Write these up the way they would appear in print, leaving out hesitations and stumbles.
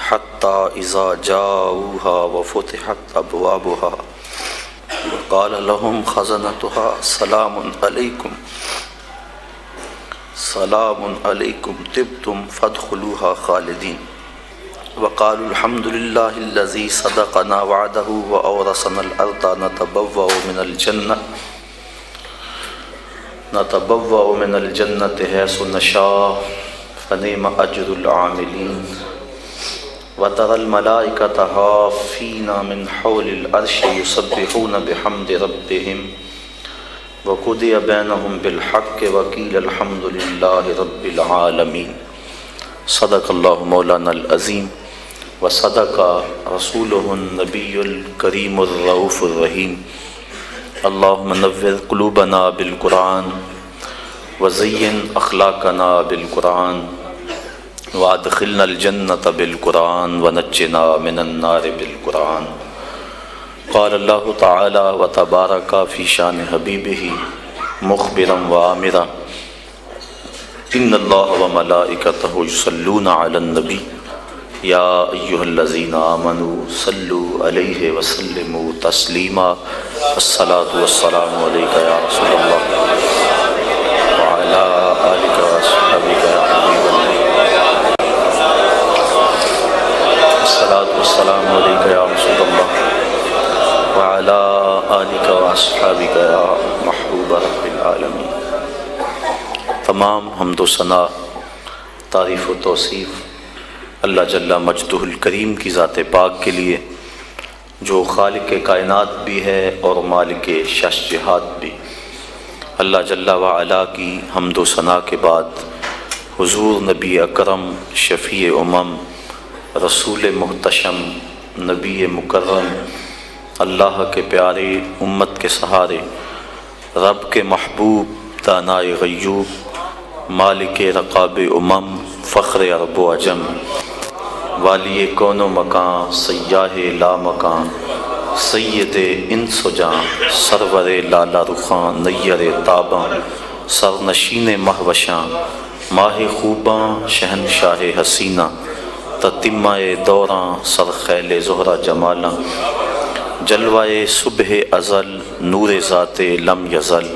حتى إذا جاءوها وفتحت أبوابها وقال لهم خزنتها سلام عليكم طبتم فادخلوها خالدين وقالوا الحمد لله الذي صدقنا وعده وأورثنا الأرض نتبوأ من الجنة حيث نشاء فنعم أجر العاملين وترى الملائكة حافين من حول العرش يسبحون بحمد ربهم وقضي بينهم بالحق وقيل الحمد لله رب العالمين صدق الله مولانا العظيم وصدق رسوله النبي الكريم الرؤوف الرحيم اللهم نور قلوبنا بالقرآن وزين أخلاقنا بالقرآن وادخلنا الجنة بالقرآن ونجنا من النار بالقرآن قال الله تعالى وتبارك في شان حبيبه مخبرا وآمرا إن الله وملائكته يصلون على النبي يا أيها الذين آمنوا صلوا عليه وسلموا تسليما الصلاة والسلام عليك يا رسول الله وعلى آلك وأصحابك يا حبيب الله الصلاة والسلام عليك يا رسول الله وعلى آلك وأصحابك يا محبوب رب العالمين تمام حمد و ثنا تعریف و توصیف اللہ جل مجدہ الکریم کی ذات پاک کے لیے جو خالق کائنات بھی ہے اور مالک شش جہات بھی۔ اللہ جل وعلا کی حمد و ثنا کے بعد حضور نبی اکرم شفیع امم رسول محتشم نبی مکرم اللہ کے پیارے امت کے سہارے رب کے محبوب دانائے غیوب مالک رقاب امم فخر عرب و عجم والی کون و مکان سیاہ لا مکان سید انس و جاں سرور لالا رخاں نیر تاباں سرنشین مہوشاں ماہ خوباں شہنشاہ حسینہ تتمہ دوراں سرخیل زہرہ جمالاں جلوائے صبح ازل نور ذات لم یزل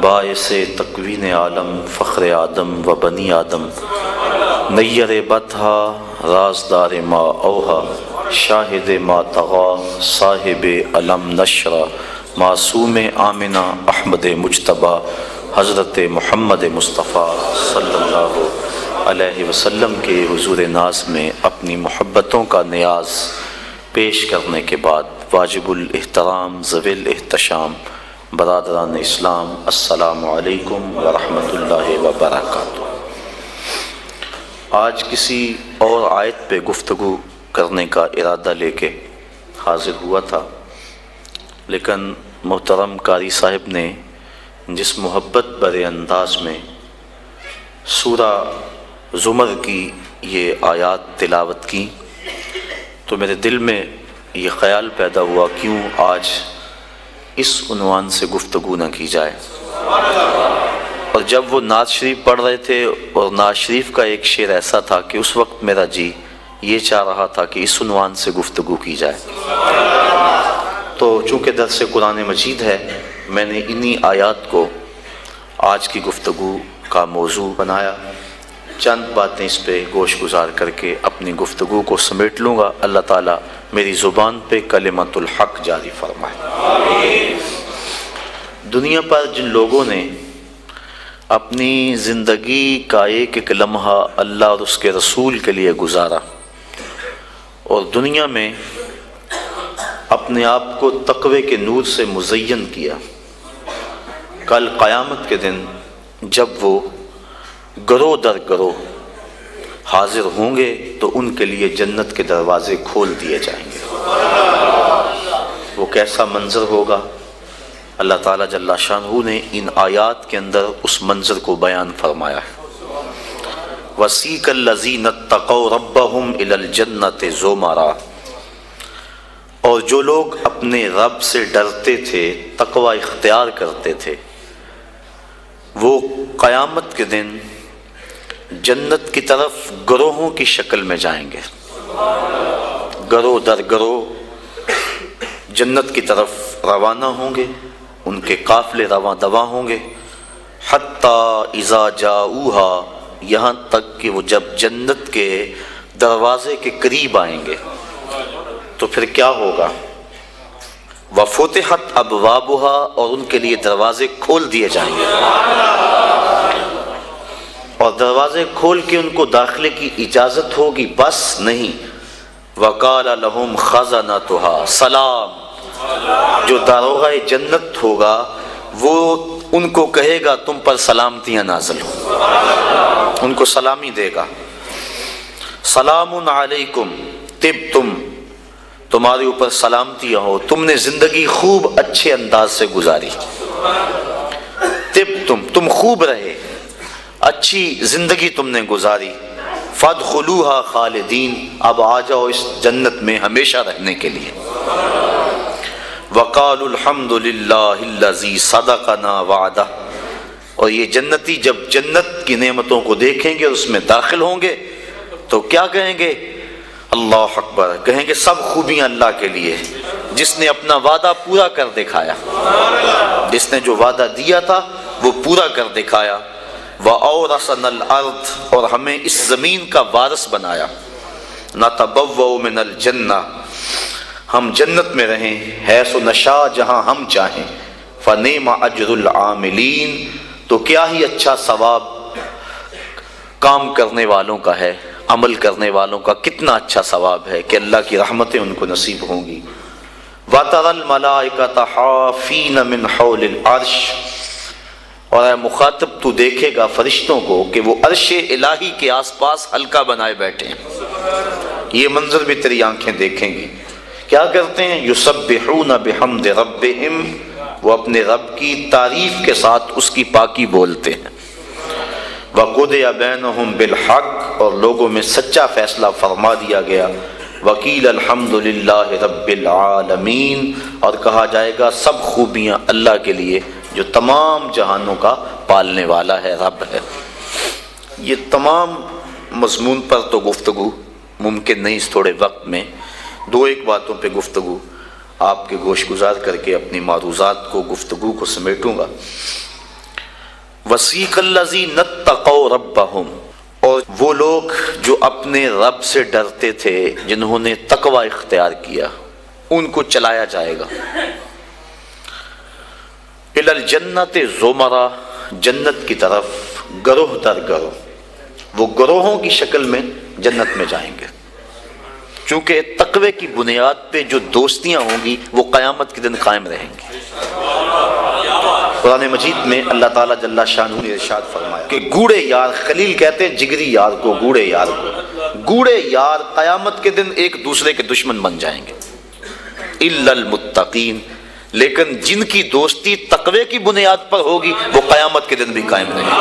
باعث تکوین عالم فخر آدم و بنی آدم نیر بطحا رازدار ما اوہا شاہد ما تغا صاحب علم نشرہ معصوم آمنہ احمد مجتبہ حضرت محمد مصطفیٰ صلی اللہ علیہ وسلم کے حضور ناز میں اپنی محبتوں کا نیاز پیش کرنے کے بعد واجب الاحترام ذوی الاحتشام برادران اسلام السلام علیکم ورحمۃ اللہ وبرکاتہ۔ آج کسی اور آیت پہ گفتگو کرنے کا ارادہ لے کے حاضر ہوا تھا، لیکن محترم قاری صاحب نے جس محبت بھرے انداز میں سورہ زمر کی یہ آیات تلاوت کی تو میرے دل میں یہ خیال پیدا ہوا کیوں آج اس عنوان سے گفتگو نہ کی جائے۔ اور جب وہ نعت شریف پڑھ رہے تھے اور نعت شریف کا ایک شعر ایسا تھا کہ اس وقت میرا جی یہ چاہ رہا تھا کہ اس عنوان سے گفتگو کی جائے، تو چونکہ درس قرآن مجید ہے میں نے انہی آیات کو آج کی گفتگو کا موضوع بنایا۔ چند باتیں اس پہ گوش گزار کر کے اپنی گفتگو کو سمیٹ لوں گا۔ اللہ تعالیٰ میری زبان پہ کلمۃ الحق جاری فرمائے۔ دنیا پر جن لوگوں نے اپنی زندگی کا ایک ایک لمحہ اللہ اور اس کے رسول کے لیے گزارا اور دنیا میں اپنے آپ کو تقوی کے نور سے مزین کیا، کل قیامت کے دن جب وہ گروہ در گروہ حاضر ہوں گے تو ان کے لیے جنت کے دروازے کھول دیے جائیں گے۔ وہ کیسا منظر ہوگا؟ اللہ تعالیٰ جل شانہ نے ان آیات کے اندر اس منظر کو بیان فرمایا ہے۔ وَسِيقَ الَّذِينَ اتَّقَوْا رَبَّهُمْ إِلَى الْجَنَّةِ زُمَرًا، اور جو لوگ اپنے رب سے ڈرتے تھے، تقوی اختیار کرتے تھے، وہ قیامت کے دن جنت کی طرف گروہوں کی شکل میں جائیں گے۔ گرو در گرو جنت کی طرف روانہ ہوں گے، ان کے قافلے رواں دواں ہوں گے، حتی اذا جاؤہا، یہاں تک کہ وہ جب جنت کے دروازے کے قریب آئیں گے تو پھر کیا ہوگا؟ وفتحت ابوابہا، اور ان کے لیے دروازے کھول دیے جائیں گے، اور دروازے کھول کے ان کو داخلے کی اجازت ہوگی، بس نہیں، وقال لہم خزنتہا سلام، جو داروغہ جنت ہوگا وہ ان کو کہے گا تم پر سلامتیاں نازل ہوں، ان کو سلامی دے گا، سلام علیکم طبتم، تمہارے اوپر سلامتیاں ہو، تم نے زندگی خوب اچھے انداز سے گزاری، طبتم، تم خوب رہے، اچھی زندگی تم نے گزاری، فادخلوها خالدین، اب آ جاؤ اس جنت میں ہمیشہ رہنے کے لیے، وقالوا الحمد للہ الذی صدقنا وعدہ، اور یہ جنتی جب جنت کی نعمتوں کو دیکھیں گے اور اس میں داخل ہوں گے تو کیا کہیں گے؟ اللہ اکبر، کہیں گے سب خوبیاں اللہ کے لیے جس نے اپنا وعدہ پورا کر دکھایا، جس نے جو وعدہ دیا تھا وہ پورا کر دکھایا، وَأَوْرَثَنَا الْأَرْضَ، اور ہمیں اس زمین کا وارث بنایا، نَتَبَوَّأُ مِنَ الْجَنَّةِ، ہم جنت میں رہیں، حیث نشاء، جہاں ہم چاہیں، فَنِعْمَ أَجْرُ الْعَامِلِينَ، تو کیا ہی اچھا ثواب کام کرنے والوں کا ہے، عمل کرنے والوں کا کتنا اچھا ثواب ہے کہ اللہ کی رحمتیں ان کو نصیب ہوں گی۔ وَتَرَى الْمَلَائِكَةَ حَافِينَ مِنْ حَوْلِ الْعَرْشِ، اور اے مخاطب تو دیکھے گا فرشتوں کو کہ وہ عرش الہی کے آس پاس حلقہ بنائے بیٹھے ہیں، یہ منظر بھی تیری آنکھیں دیکھیں گی، کیا کرتے ہیں؟ یسبحون بحمد ربہم، وہ اپنے رب کی تعریف کے ساتھ اس کی پاکی بولتے ہیں، وقضی بینہم بالحق، اور لوگوں میں سچا فیصلہ فرما دیا گیا، وقیل الحمد للہ رب العالمین، اور کہا جائے گا سب خوبیاں اللہ کے لیے جو تمام جہانوں کا پالنے والا ہے، رب ہے۔ یہ تمام مضمون پر تو گفتگو ممکن نہیں اس تھوڑے وقت میں، دو ایک باتوں پہ گفتگو آپ کے گوش گزار کر کے اپنی معروضات کو، گفتگو کو سمیٹوں گا۔ وَسِيقَ الَّذِينَ اتَّقَوْا رَبَّهُمْ، اور وہ لوگ جو اپنے رب سے ڈرتے تھے، جنہوں نے تقوی اختیار کیا، ان کو چلایا جائے گا، اِلَى الْجَنَّةِ زُمَرًا، جنت کی طرف گروہ در گروہ، وہ گروہوں کی شکل میں جنت میں جائیں گے، چونکہ تقوی کی بنیاد پہ جو دوستیاں ہوں گی وہ قیامت کے دن قائم رہیں گی۔ قرآن مجید میں اللہ تعالیٰ جل شانہ نے ارشاد فرمایا کہ گوڑے یار، خلیل کہتے ہیں جگری یار کو، گوڑے یار کو، گوڑے یار قیامت کے دن ایک دوسرے کے دشمن بن جائیں گے، الا المتقین، لیکن جن کی دوستی تقوی کی بنیاد پر ہوگی وہ قیامت کے دن بھی قائم رہیں گے۔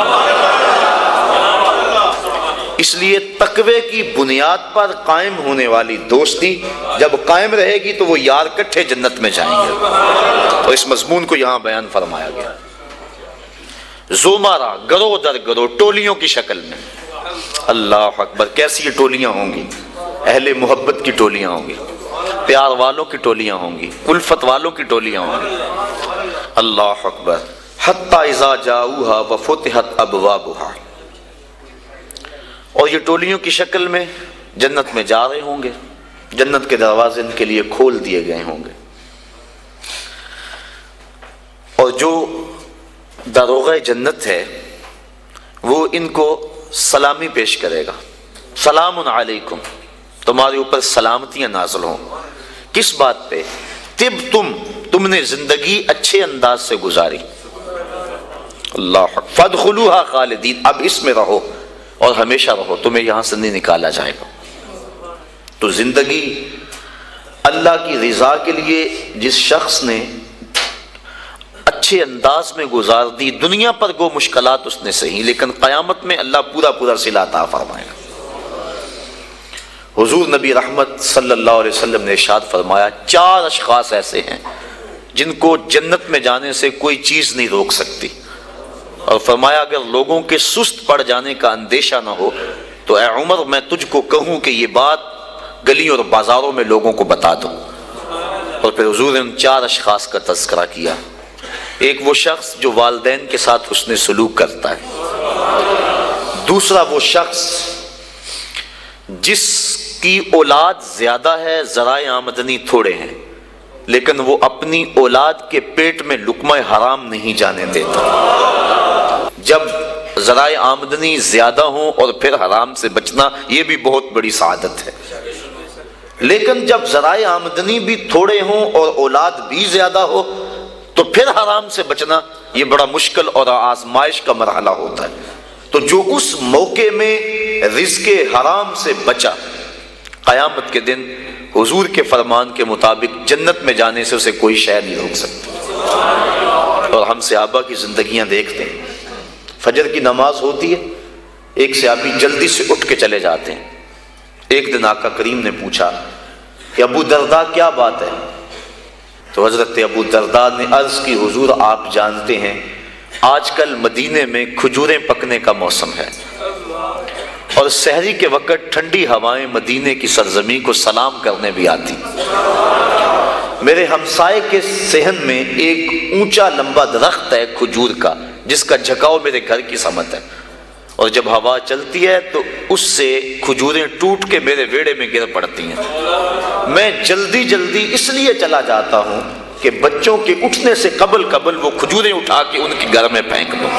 اس لیے تقوی کی بنیاد پر قائم ہونے والی دوستی جب قائم رہے گی تو وہ یار کٹھے جنت میں جائیں گے، تو اس مضمون کو یہاں بیان فرمایا گیا۔ زمرہ، گروہ در گروہ، ٹولیوں کی شکل میں، اللہ اکبر، کیسی یہ ٹولیاں ہوں گی؟ اہل محبت کی ٹولیاں ہوں گی، پیار والوں کی ٹولیاں ہوں گی، الفت والوں کی ٹولیاں ہوں گی، اللہ اکبر، حتی اذا جاؤہا وفتحت ابوابہا، اور یہ ٹولیوں کی شکل میں جنت میں جا رہے ہوں گے، جنت کے دروازے ان کے لیے کھول دیے گئے ہوں گے، اور جو داروغہ جنت ہے وہ ان کو سلامی پیش کرے گا، سلام علیکم، تمہارے اوپر سلامتیاں نازل ہوں، کس بات پہ؟ تم نے زندگی اچھے انداز سے گزاری، اللہ، فادخلوها خالدین، اب اس میں رہو اور ہمیشہ رہو، تمہیں یہاں سے نہیں نکالا جائے گا۔ تو زندگی اللہ کی رضا کے لیے جس شخص نے اچھے انداز میں گزار دی، دنیا پر گو مشکلات اس نے سہی، لیکن قیامت میں اللہ پورا پورا صلہ عطا فرمائے گا۔ حضور نبی رحمت صلی اللہ علیہ وسلم نے ارشاد فرمایا، 4 اشخاص ایسے ہیں جن کو جنت میں جانے سے کوئی چیز نہیں روک سکتی، اور فرمایا اگر لوگوں کے سست پڑ جانے کا اندیشہ نہ ہو تو اے عمر میں تجھ کو کہوں کہ یہ بات گلیوں اور بازاروں میں لوگوں کو بتا دو۔ اور پھر حضور نے ان 4 اشخاص کا تذکرہ کیا۔ ایک وہ شخص جو والدین کے ساتھ حسن سلوک کرتا ہے، دوسرا وہ شخص جس کی اولاد زیادہ ہے، ذرائع آمدنی تھوڑے ہیں، لیکن وہ اپنی اولاد کے پیٹ میں لقمہ حرام نہیں جانے دیتا۔ جب ذرائع آمدنی زیادہ ہوں اور پھر حرام سے بچنا، یہ بھی بہت بڑی سعادت ہے، لیکن جب ذرائع آمدنی بھی تھوڑے ہوں اور اولاد بھی زیادہ ہو تو پھر حرام سے بچنا یہ بڑا مشکل اور آزمائش کا مرحلہ ہوتا ہے۔ تو جو اس موقع میں رزق حرام سے بچا، قیامت کے دن حضور کے فرمان کے مطابق جنت میں جانے سے اسے کوئی شے نہیں روک سکتا۔ اور ہم صحابہ کی زندگیاں دیکھتے ہیں، فجر کی نماز ہوتی ہے، ایک صحابی جلدی سے اٹھ کے چلے جاتے ہیں۔ ایک دن آقا کریم نے پوچھا کہ ابو درداء کیا بات ہے؟ تو حضرت ابو درداء نے عرض کی، حضور آپ جانتے ہیں آج کل مدینے میں کھجوریں پکنے کا موسم ہے، اور سحری کے وقت ٹھنڈی ہوائیں مدینے کی سرزمین کو سلام کرنے بھی آتی۔ میرے ہمسائے کے صحن میں ایک اونچا لمبا درخت ہے کھجور کا، جس کا جھکاؤ میرے گھر کی سمت ہے، اور جب ہوا چلتی ہے تو اس سے کھجوریں ٹوٹ کے میرے ویڑے میں گر پڑتی ہیں۔ میں جلدی جلدی اس لیے چلا جاتا ہوں کہ بچوں کے اٹھنے سے قبل وہ کھجوریں اٹھا کے ان کے گھر میں پھینک دوں،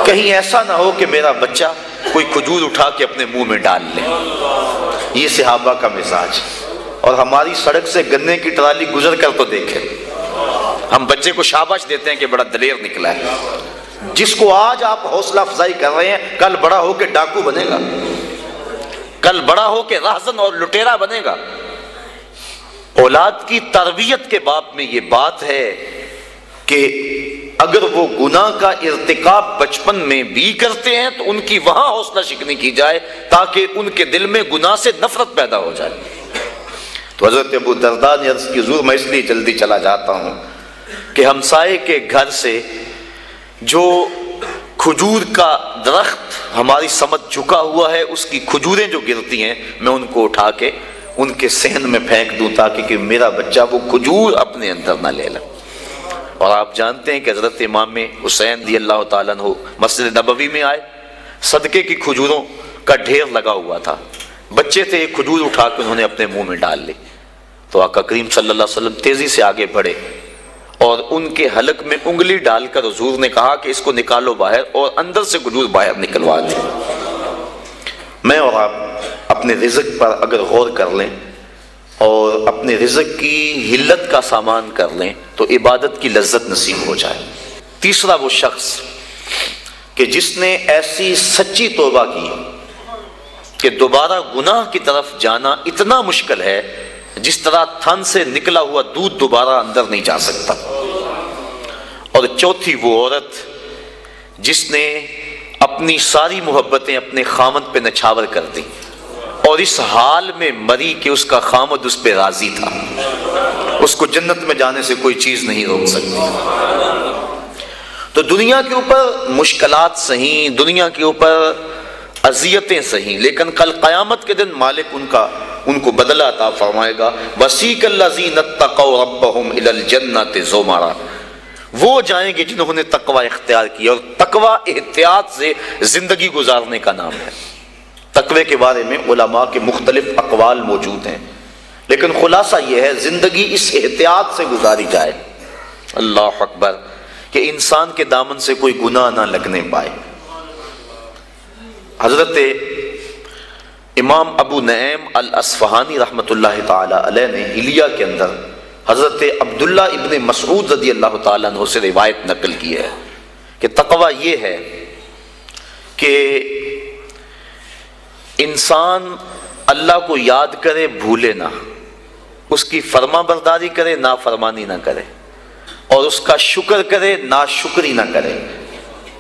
کہیں ایسا نہ ہو کہ میرا بچہ کوئی کھجور اٹھا کے اپنے منہ میں ڈال لے۔ یہ صحابہ کا مزاج۔ اور ہماری سڑک سے گنے کی ٹرالی گزر کر تو دیکھیں، ہم بچے کو شاباش دیتے ہیں کہ بڑا دلیر نکلا ہے۔ جس کو آج آپ حوصلہ افزائی کر رہے ہیں، کل بڑا ہو کے ڈاکو بنے گا، کل بڑا ہو کے راہزن اور لٹیرا بنے گا۔ اولاد کی تربیت کے باب میں یہ بات ہے کہ اگر وہ گناہ کا ارتکاب بچپن میں بھی کرتے ہیں تو ان کی وہاں حوصلہ شکنی کی جائے تاکہ ان کے دل میں گناہ سے نفرت پیدا ہو جائے۔ تو حضرت ابو درداء نے عرض کی، حضور میں اس لیے جلدی چلا جاتا ہوں کہ ہمسائے کے گھر سے جو کھجور کا درخت ہماری سمت جھکا ہوا ہے، اس کی کھجوریں جو گرتی ہیں میں ان کو اٹھا کے ان کے صحن میں پھینک دوں تاکہ کہ میرا بچہ وہ کھجور اپنے اندر نہ لے لے۔ اور آپ جانتے ہیں کہ حضرت امام حسین رضی اللہ تعالیٰ عنہ مسجد نبوی میں آئے، صدقے کی کھجوروں کا ڈھیر لگا ہوا تھا، بچے تھے، ایک کھجور اٹھا کے انہوں نے اپنے منہ میں ڈال لی۔ تو آقا کریم صلی اللہ علیہ وسلم تیزی سے آگے بڑھے اور ان کے حلق میں انگلی ڈال کر حضور نے کہا کہ اس کو نکالو باہر، اور اندر سے کھجور باہر نکلوا دی۔ میں اور آپ اپنے رزق پر اگر غور کر لیں اور اپنے رزق کی حلت کا سامان کر لیں تو عبادت کی لذت نصیب ہو جائے۔ تیسرا وہ شخص کہ جس نے ایسی سچی توبہ کی کہ دوبارہ گناہ کی طرف جانا اتنا مشکل ہے جس طرح تھن سے نکلا ہوا دودھ دوبارہ اندر نہیں جا سکتا۔ اور چوتھی وہ عورت جس نے اپنی ساری محبتیں اپنے خامد پہ نچھاور کر دی اور اس حال میں مری کہ اس کا خامد اس پہ راضی تھا، اس کو جنت میں جانے سے کوئی چیز نہیں روک سکتی۔ تو دنیا کے اوپر مشکلات سہیں، دنیا کے اوپر اذیتیں سہیں، لیکن کل قیامت کے دن مالک ان کو بدلہ عطا فرمائے گا۔ وَسِيقَ الَّذِينَ اتَّقَوْا رَبَّهُمْ إِلَى الْجَنَّةِ زُمَرًا، وہ جائیں گے جنہوں نے تقوی اختیار کیا، اور تقوی احتیاط سے زندگی گزارنے کا نام ہے۔ تقوی کے بارے میں علماء کے مختلف اقوال موجود ہیں، لیکن خلاصہ یہ ہے زندگی اس احتیاط سے گزاری جائے، اللہ اکبر، کہ انسان کے دامن سے کوئی گناہ نہ لگنے پائے۔ حضرت امام ابو نعیم الاصفہانی رحمۃ اللہ تعالی علیہ نے حلیہ کے اندر حضرت عبداللہ ابن مسعود رضی اللہ تعالیٰ عنہ سے روایت نقل کی ہے کہ تقوی یہ ہے کہ انسان اللہ کو یاد کرے، بھولے نہ، اس کی فرما برداری کرے، نافرمانی نہ کرے، اور اس کا شکر کرے، ناشکری نہ کرے۔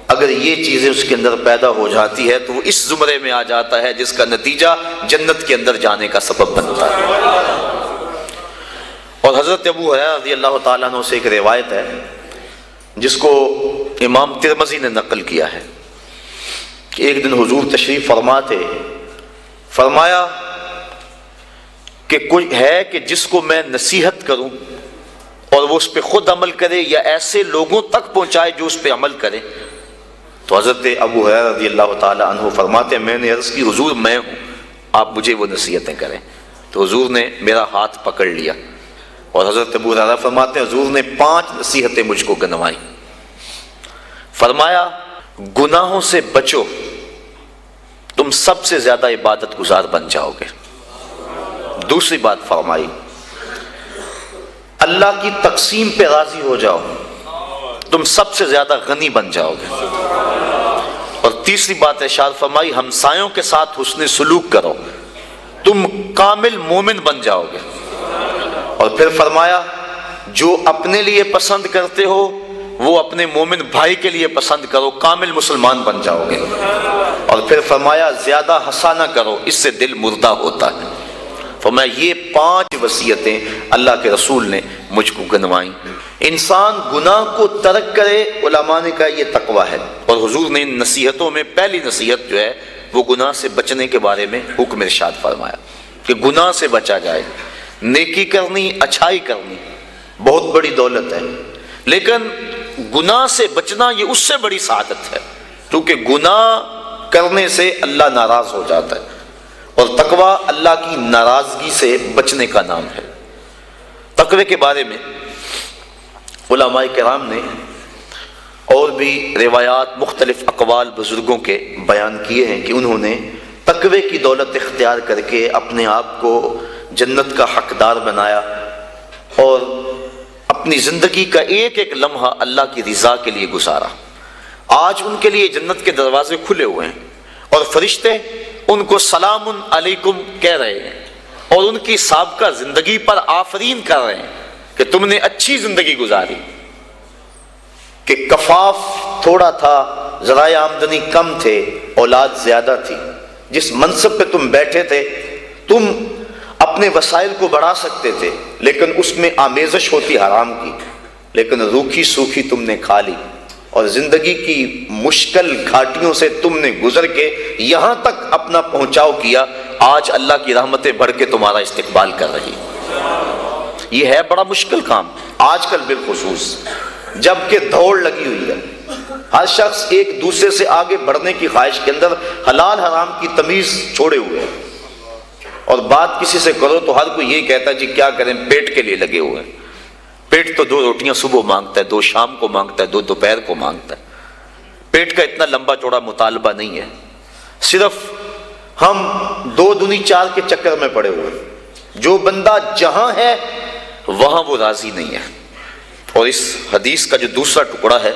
اگر یہ چیزیں اس کے اندر پیدا ہو جاتی ہے تو وہ اس زمرے میں آ جاتا ہے جس کا نتیجہ جنت کے اندر جانے کا سبب بنتا ہے۔ اور حضرت ابو ہریرہ رضی اللہ تعالیٰ عنہ سے ایک روایت ہے جس کو امام ترمذی نے نقل کیا ہے کہ ایک دن حضور تشریف فرما تھے، فرمایا کہ کوئی ہے کہ جس کو میں نصیحت کروں اور وہ اس پہ خود عمل کرے یا ایسے لوگوں تک پہنچائے جو اس پہ عمل کرے؟ تو حضرت ابو ہریرہ رضی اللہ تعالی عنہ فرماتے ہیں میں نے عرض کی حضور میں ہوں، آپ مجھے وہ نصیحتیں کریں۔ تو حضور نے میرا ہاتھ پکڑ لیا اور حضرت ابو ہریرہ فرماتے ہیں حضور نے 5 نصیحتیں مجھ کو گنوائیں۔ فرمایا گناہوں سے بچو، تم سب سے زیادہ عبادت گزار بن جاؤ گے۔ دوسری بات فرمائی اللہ کی تقسیم پہ راضی ہو جاؤ، تم سب سے زیادہ غنی بن جاؤ گے۔ اور تیسری بات ارشاد فرمائی ہمسایوں کے ساتھ حسن سلوک کرو، تم کامل مومن بن جاؤ گے۔ اور پھر فرمایا جو اپنے لیے پسند کرتے ہو وہ اپنے مومن بھائی کے لیے پسند کرو، کامل مسلمان بن جاؤ گے۔ اور پھر فرمایا زیادہ ہنسا نہ کرو، اس سے دل مردہ ہوتا ہے۔ فرمایا یہ 5 وصیتیں اللہ کے رسول نے مجھ کو گنوائیں۔ انسان گناہ کو ترک کرے، علماء نے کہا یہ تقویٰ ہے۔ اور حضور نے ان نصیحتوں میں پہلی نصیحت جو ہے وہ گناہ سے بچنے کے بارے میں حکم ارشاد فرمایا کہ گناہ سے بچا جائے۔ نیکی کرنی، اچھائی کرنی بہت بڑی دولت ہے، لیکن گناہ سے بچنا یہ اس سے بڑی سعادت ہے، کیونکہ گناہ کرنے سے اللہ ناراض ہو جاتا ہے، اور تقویٰ اللہ کی ناراضگی سے بچنے کا نام ہے۔ تقوی کے بارے میں علماء کرام نے اور بھی روایات، مختلف اقوال بزرگوں کے بیان کیے ہیں کہ انہوں نے تقوی کی دولت اختیار کر کے اپنے آپ کو جنت کا حقدار بنایا اور اپنی زندگی کا ایک ایک لمحہ اللہ کی رضا کے لیے گزارا۔ آج ان کے لیے جنت کے دروازے کھلے ہوئے ہیں اور فرشتے ان کو سلام علیکم کہہ رہے ہیں اور ان کی سابقہ زندگی پر آفرین کر رہے ہیں کہ تم نے اچھی زندگی گزاری، کہ کفاف تھوڑا تھا، ذرائع آمدنی کم تھے، اولاد زیادہ تھی، جس منصب پہ تم بیٹھے تھے تم اپنے وسائل کو بڑھا سکتے تھے، لیکن اس میں آمیزش ہوتی حرام کی، لیکن روکھی سوکھی تم نے کھا لی اور زندگی کی مشکل گھاٹیوں سے تم نے گزر کے یہاں تک اپنا پہنچاؤ کیا۔ آج اللہ کی رحمتیں بڑھ کے تمہارا استقبال کر رہی۔ یہ ہے بڑا مشکل کام آج کل بالخصوص، جب کہ دوڑ لگی ہوئی ہے، ہر شخص ایک دوسرے سے آگے بڑھنے کی خواہش کے اندر حلال حرام کی تمیز چھوڑے ہوئے ہیں، اور بات کسی سے کرو تو ہر کوئی یہی کہتا ہے جی کیا کریں، پیٹ کے لیے لگے ہوئے ہیں۔ پیٹ تو 2 روٹیاں صبح مانگتا ہے، 2 شام کو مانگتا ہے، 2 دوپہر کو مانگتا ہے۔ پیٹ کا اتنا لمبا چوڑا مطالبہ نہیں ہے، صرف ہم 2 دنی 4 کے چکر میں پڑے ہوئے ہیں۔ جو بندہ جہاں ہے وہاں وہ راضی نہیں ہے۔ اور اس حدیث کا جو دوسرا ٹکڑا ہے،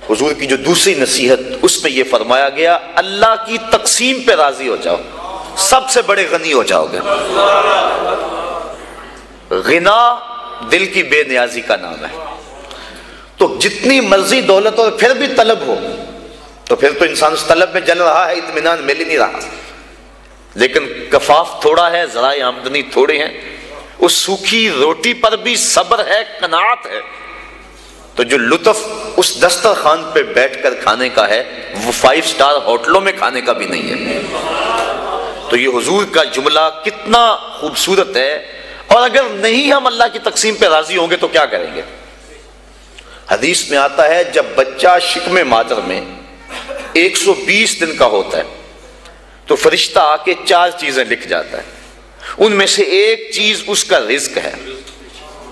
حضور کی جو دوسری نصیحت، اس میں یہ فرمایا گیا اللہ کی تقسیم پہ راضی ہو جاؤ، سب سے بڑے غنی ہو جاؤ گے۔ غنا دل کی بے نیازی کا نام ہے، تو جتنی مرضی دولت اور پھر بھی طلب ہو تو پھر تو انسان اس طلب میں جل رہا ہے، اطمینان مل ہی نہیں رہا۔ لیکن کفاف تھوڑا ہے، ذرائع آمدنی تھوڑے ہیں، اس سوکھی روٹی پر بھی صبر ہے، قناعت ہے، تو جو لطف اس دسترخوان پہ بیٹھ کر کھانے کا ہے وہ 5 سٹار ہوٹلوں میں کھانے کا بھی نہیں ہے۔ تو یہ حضور کا جملہ کتنا خوبصورت ہے، اور اگر نہیں ہم اللہ کی تقسیم پہ راضی ہوں گے تو کیا کریں گے؟ حدیث میں آتا ہے جب بچہ شکم مادر میں 120 دن کا ہوتا ہے تو فرشتہ آ کے 4 چیزیں لکھ جاتا ہے، ان میں سے ایک چیز اس کا رزق ہے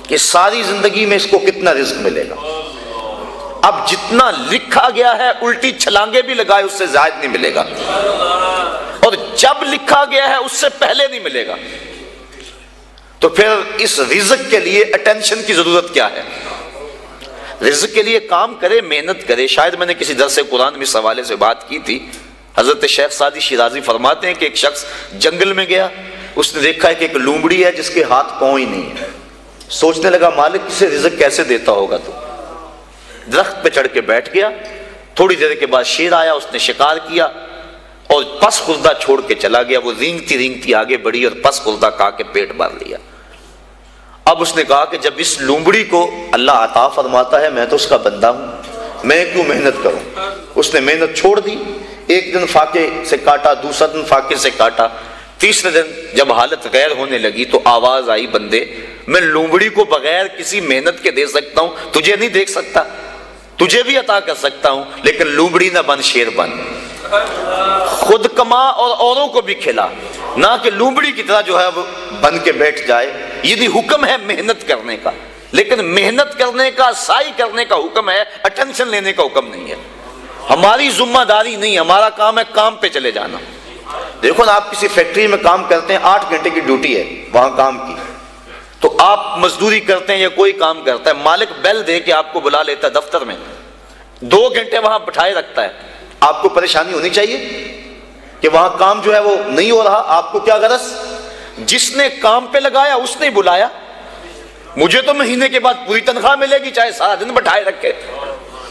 کہ ساری زندگی میں اس کو کتنا رزق ملے گا۔ اب جتنا لکھا گیا ہے الٹی چھلانگے بھی لگائے اس سے زائد نہیں ملے گا، اور جب لکھا گیا ہے اس سے پہلے نہیں ملے گا۔ تو پھر اس رزق کے لیے اٹینشن کی ضرورت کیا ہے؟ رزق کے لیے کام کرے، محنت کرے۔ شاید میں نے کسی درس قرآن میں اس حوالے سے بات کی تھی، حضرت شیخ سعدی شیرازی فرماتے ہیں کہ ایک شخص جنگل میں گیا، اس نے دیکھا ہے کہ ایک لومڑی ہے جس کے ہاتھ پاؤں ہی نہیں ہے، سوچنے لگا مالک اسے رزق کیسے دیتا ہوگا، تو درخت پہ چڑھ کے بیٹھ گیا۔ تھوڑی دیر کے بعد شیر آیا، اس نے شکار کیا اور پس خوردہ چھوڑ کے چلا گیا۔ وہ رینگتی رینگتی آگے بڑھی اور پس خوردہ کھا کے پیٹ بھر لیا۔ اب اس نے کہا کہ جب اس لومڑی کو اللہ عطا فرماتا ہے میں تو اس کا بندہ ہوں، میں کیوں محنت کروں؟ اس نے محنت چھوڑ دی، ایک دن فاقے سے کاٹا، دوسرا دن فاقے سے کاٹا، تیسرے دن جب حالت غیر ہونے لگی تو آواز آئی بندے میں لومڑی کو بغیر کسی محنت کے دے سکتا ہوں، تجھے نہیں دیکھ سکتا، تجھے بھی عطا کر سکتا ہوں، لیکن لومڑی نہ بن، شیر بن، خود کما اور اوروں کو بھی کھلا، نہ کہ لومڑی کی طرح جو ہے وہ بن کے بیٹھ جائے۔ یہ بھی حکم ہے محنت کرنے کا، لیکن محنت کرنے کا، سعی کرنے کا حکم ہے، اٹینشن لینے کا حکم نہیں ہے۔ ہماری ذمہ داری نہیں، ہمارا کام ہے کام پہ چلے جانا۔ دیکھو نا، آپ کسی فیکٹری میں کام کرتے ہیں، 8 گھنٹے کی ڈیوٹی ہے وہاں کام کی، تو آپ مزدوری کرتے ہیں یا کوئی کام کرتا ہے، مالک بیل دے کے آپ کو بلا لیتا ہے دفتر میں، 2 گھنٹے وہاں بٹھائے رکھتا ہے، آپ کو پریشانی ہونی چاہیے کہ وہاں کام جو ہے وہ نہیں ہو رہا؟ آپ کو کیا غرض؟ جس نے کام پہ لگایا اس نے بلایا، مجھے تو مہینے کے بعد پوری تنخواہ ملے گی چاہے سارا دن بٹھائے رکھے۔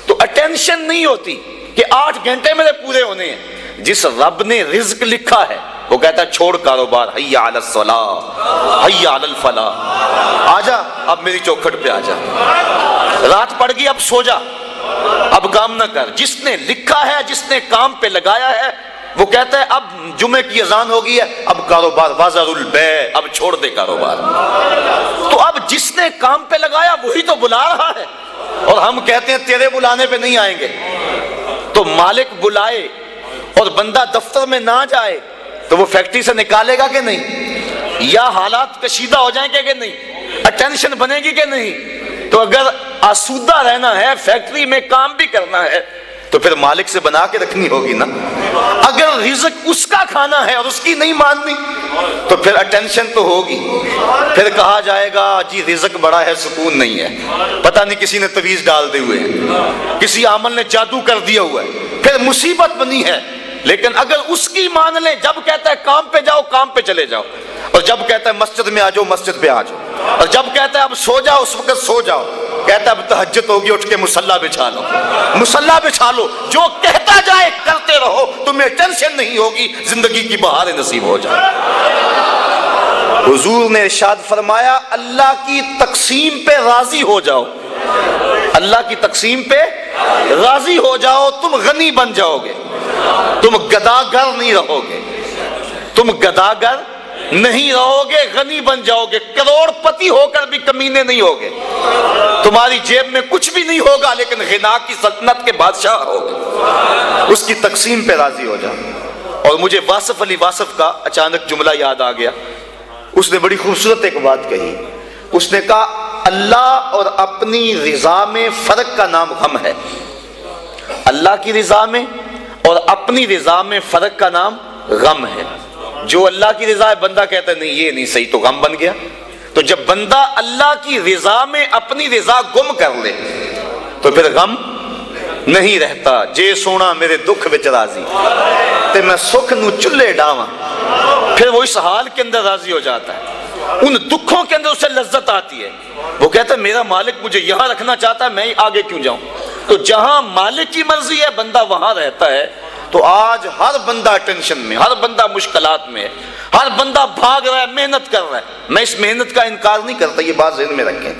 تو اٹینشن نہیں ہوتی کہ 8 گھنٹے میرے پورے ہونے ہیں۔ جس رب نے رزق لکھا ہے وہ کہتا ہے چھوڑ کاروبار، حیا علی الصلاۃ حیا علی الفلاح، آجا اب میری چوکھٹ پہ آجا، رات پڑ گئی اب سو جا، اب کام نہ کر۔ جس نے لکھا ہے، جس نے کام پہ لگایا ہے، وہ کہتا ہے اب جمعے کی اذان ہو گئی ہے، اب کاروبار وازر البیع، اب چھوڑ دے کاروبار۔ تو اب جس نے کام پہ لگایا وہی تو بلا رہا ہے، اور ہم کہتے ہیں تیرے بلانے پہ نہیں آئیں گے۔ تو مالک بلائے اور بندہ دفتر میں نہ جائے تو وہ فیکٹری سے نکالے گا کہ نہیں؟ یا حالات کشیدہ ہو جائیں گے کہ نہیں؟ اٹینشن بنے گی کہ نہیں؟ تو اگر آسودہ رہنا ہے، فیکٹری میں کام بھی کرنا ہے، تو پھر مالک سے بنا کے رکھنی ہوگی نا۔ اگر رزق اس کا کھانا ہے اور اس کی نہیں ماننی تو پھر اٹینشن تو ہوگی، پھر کہا جائے گا جی رزق بڑا ہے سکون نہیں ہے، پتہ نہیں کسی نے تویز ڈال دے ہوئے ہیں، کسی عامل نے جادو کر دیا ہوا ہے، پھر مصیبت بنی ہے۔ لیکن اگر اس کی مان لیں، جب کہتا ہے کام پہ جاؤ کام پہ چلے جاؤ، اور جب کہتا ہے مسجد میں آ جاؤ مسجد پہ آ جاؤ، اور جب کہتا ہے اب سو جاؤ اس وقت سو جاؤ، کہتا ہے اب تہجد ہوگی اٹھ کے مصلی بچھا لو، مصلی بچھا لو، جو کہتا جائے کرتے رہو، تمہیں ٹینشن نہیں ہوگی، زندگی کی بہاریں نصیب ہو جائے۔ حضور نے ارشاد فرمایا اللہ کی تقسیم پہ راضی ہو جاؤ، اللہ کی تقسیم پہ راضی ہو جاؤ، تم غنی بن جاؤ گے، تم گداگر نہیں رہو گے، تم گداگر نہیں رہو گے، غنی بن جاؤ گے، کروڑ پتی ہو کر بھی کمینے نہیں ہوگے، تمہاری جیب میں کچھ بھی نہیں ہوگا لیکن غنا کی سلطنت کے بادشاہ ہوگے۔ اس کی تقسیم پہ راضی ہو جاؤ۔ اور مجھے واصف علی واصف کا اچانک جملہ یاد آ گیا، اس نے بڑی خوبصورت ایک بات کہی، اس نے کہا اللہ اور اپنی رضا میں فرق کا نام غم ہے۔ اللہ کی رضا میں اور اپنی رضا میں فرق کا نام غم ہے۔ جو اللہ کی رضا ہے بندہ کہتا ہے نہیں یہ نہیں صحیح، تو غم بن گیا۔ تو جب بندہ اللہ کی رضا میں اپنی رضا گم کر لے تو پھر غم نہیں رہتا۔ جے سونا میرے دکھ وچ راضی تے میں سکھ نو چلے ڈاواں، پھر وہ اس حال کے اندر راضی ہو جاتا ہے، ان دکھوں کے اندر اسے لذت آتی ہے۔ وہ کہتا ہے میرا مالک مجھے یہاں رکھنا چاہتا ہے، میں آگے کیوں جاؤں؟ تو جہاں مالک کی مرضی ہے بندہ وہاں رہتا ہے۔ تو آج ہر بندہ ٹینشن میں، ہر بندہ مشکلات میں ہے، ہر بندہ بھاگ رہا ہے، محنت کر رہا ہے۔ میں اس محنت کا انکار نہیں کرتا، یہ بات ذہن میں رکھیں،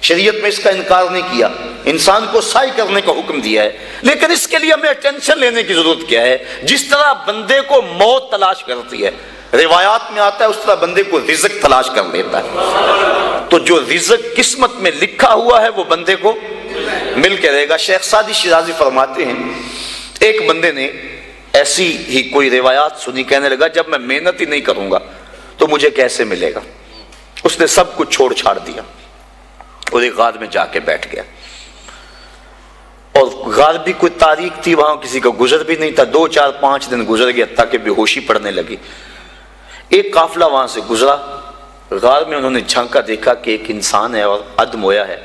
شریعت میں اس کا انکار نہیں کیا، انسان کو سعی کرنے کا حکم دیا ہے، لیکن اس کے لیے ہمیں ٹینشن لینے کی ضرورت کیا ہے؟ جس طرح بندے کو موت تلاش کرتی ہے، روایات میں آتا ہے اس طرح بندے کو رزق تلاش کر لیتا ہے۔ تو جو رزق قسمت میں لکھا ہوا ہے وہ بندے کو مل کے رہے گا۔ شیخ سعدی شیرازی فرماتے ہیں ایک بندے نے ایسی ہی کوئی روایات سنی، کہنے لگا جب میں محنت ہی نہیں کروں گا تو مجھے کیسے ملے گا؟ اس نے سب کچھ چھوڑ چھاڑ دیا اور ایک غار میں جا کے بیٹھ گیا، اور غار بھی کوئی تاریخ تھی، وہاں کسی کا گزر بھی نہیں تھا۔ 2 4 5 دن گزر گیا تاکہ بے ہوشی پڑنے لگی۔ ایک قافلہ وہاں سے گزرا، غار میں انہوں نے جھانکا، دیکھا کہ ایک انسان ہے اور ادم ہویا ہے۔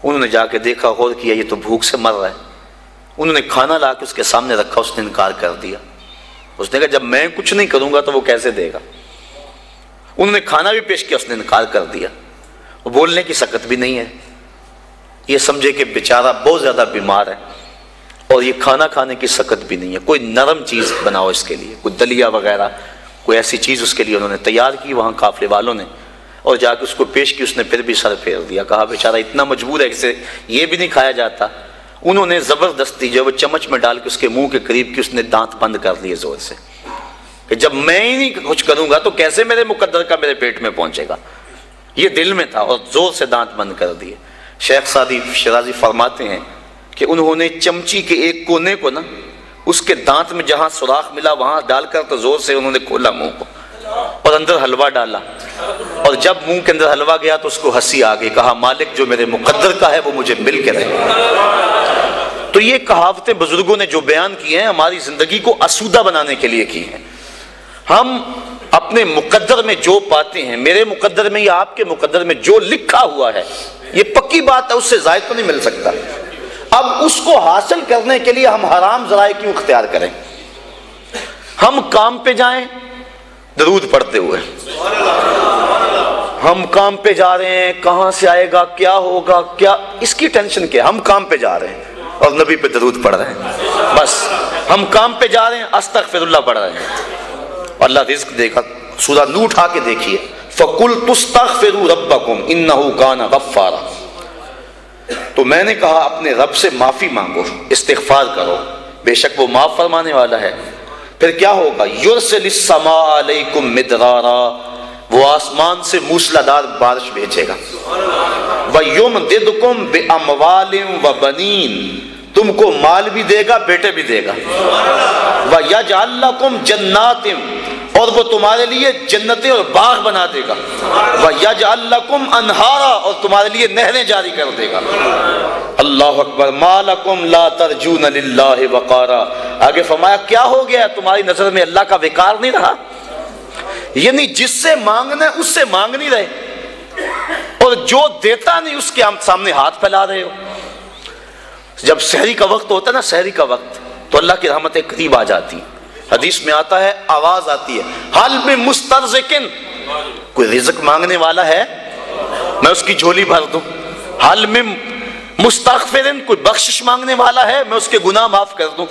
انہوں نے جا کے دیکھا، غور کیا، یہ تو بھوک سے مر رہا ہے۔ انہوں نے کھانا لا کے اس کے سامنے رکھا، اس نے انکار کر دیا۔ اس نے کہا جب میں کچھ نہیں کروں گا تو وہ کیسے دے گا؟ انہوں نے کھانا بھی پیش کیا، اس نے انکار کر دیا۔ وہ بولنے کی سکت بھی نہیں ہے، یہ سمجھے کہ بیچارہ بہت زیادہ بیمار ہے، اور یہ کھانا کھانے کی سکت بھی نہیں ہے۔ کوئی نرم چیز بناؤ اس کے لیے، کوئی دلیا وغیرہ، کوئی ایسی چیز اس کے لیے انہوں نے تیار کی وہاں قافلے والوں نے، اور جا کے اس کو پیش کی۔ اس نے پھر بھی سر پھیر دیا، کہا بیچارہ اتنا مجبور ہے کہ یہ بھی نہیں کھایا جاتا۔ انہوں نے زبردستی جو وہ چمچ میں ڈال کے اس کے منہ کے قریب کی، اس نے دانت بند کر لیے زور سے۔ کہ جب میں ہی نہیں کچھ کروں گا تو کیسے میرے مقدر کا میرے پیٹ میں پہنچے گا. یہ دل میں تھا اور زور سے دانت بند کر دیے. شیخ سعدی شیرازی فرماتے ہیں کہ انہوں نے چمچی کے ایک کونے کو نا اس کے دانت میں جہاں سوراخ ملا وہاں ڈال کر تو زور سے انہوں نے کھولا منہ کو اور اندر حلوہ ڈالا, اور جب منہ کے اندر حلوہ گیا تو اس کو ہنسی آ گئی. کہا مالک جو میرے مقدر کا ہے وہ مجھے مل کے رہے. تو یہ کہاوتیں بزرگوں نے جو بیان کی ہیں ہماری زندگی کو آسودہ بنانے کے لیے کی ہیں. ہم اپنے مقدر میں جو پاتے ہیں, میرے مقدر میں یا آپ کے مقدر میں جو لکھا ہوا ہے یہ پکی بات ہے, اس سے زائد تو نہیں مل سکتا. اب اس کو حاصل کرنے کے لیے ہم حرام ذرائع کیوں اختیار کریں؟ ہم کام پہ جائیں درود پڑھتے ہوئے, ہم کام پہ جا رہے ہیں, کہاں سے آئے گا, کیا ہوگا, کیا اس کی ٹینشن کیا؟ ہم کام پہ جا رہے ہیں اور نبی پہ درود پڑھ رہے ہیں. بس ہم کام پہ جا رہے ہیں استغفر اللہ پڑھ رہے ہیں. اللہ رزق دے گا. سورہ نور اٹھا کے دیکھیے, فَقُلْتُ اسْتَغْفِرُوا رَبَّكُمْ إِنَّهُ كَانَ غَفَّارًا. تو میں نے کہا اپنے رب سے معافی مانگو, استغفار کرو, بے شک وہ معاف فرمانے والا ہے. پھر کیا ہوگا؟ يُرْسِلِ السَّمَاءَ عَلَيْكُمْ مِدْرَارًا, وہ آسمان سے موسلادھار بارش بھیجے گا. وَيُمْدِدْكُمْ بِأَمْوَالٍ وَبَنِينَ, تم کو مال بھی دے گا بیٹے بھی دے گا. وَيَجْعَلْ لَكُمْ جَنَّاتٍ, اور وہ تمہارے لیے جنتیں اور باغ بنا دے گا. وَيَجْعَلْ لَكُمْ أَنْهَارًا, اور تمہارے لیے نہریں جاری کر دے گا. اللہ اکبر. مَا لَكُمْ لَا تَرْجُونَ لِلَّهِ وَقَارًا, آگے فرمایا کیا ہو گیا تمہاری نظر میں اللہ کا وقار نہیں رہا؟ یعنی جس سے مانگنا ہے اس سے مانگ نہیں رہے, اور جو دیتا نہیں اس کے سامنے ہاتھ پھیلا رہے ہو. جب سحری کا وقت ہوتا ہے نا, سحری کا وقت, تو اللہ کی رحمتیں قریب آ جاتی ہیں. حدیث میں آتا ہے, آواز آتی ہے, حل میں مسترزقن, کوئی رزق مانگنے والا ہے میں اس کی جھولی بھر دوں. حل میں مستغفرن, کوئی بخشش مانگنے والا ہے میں اس کے گناہ معاف کر دوں.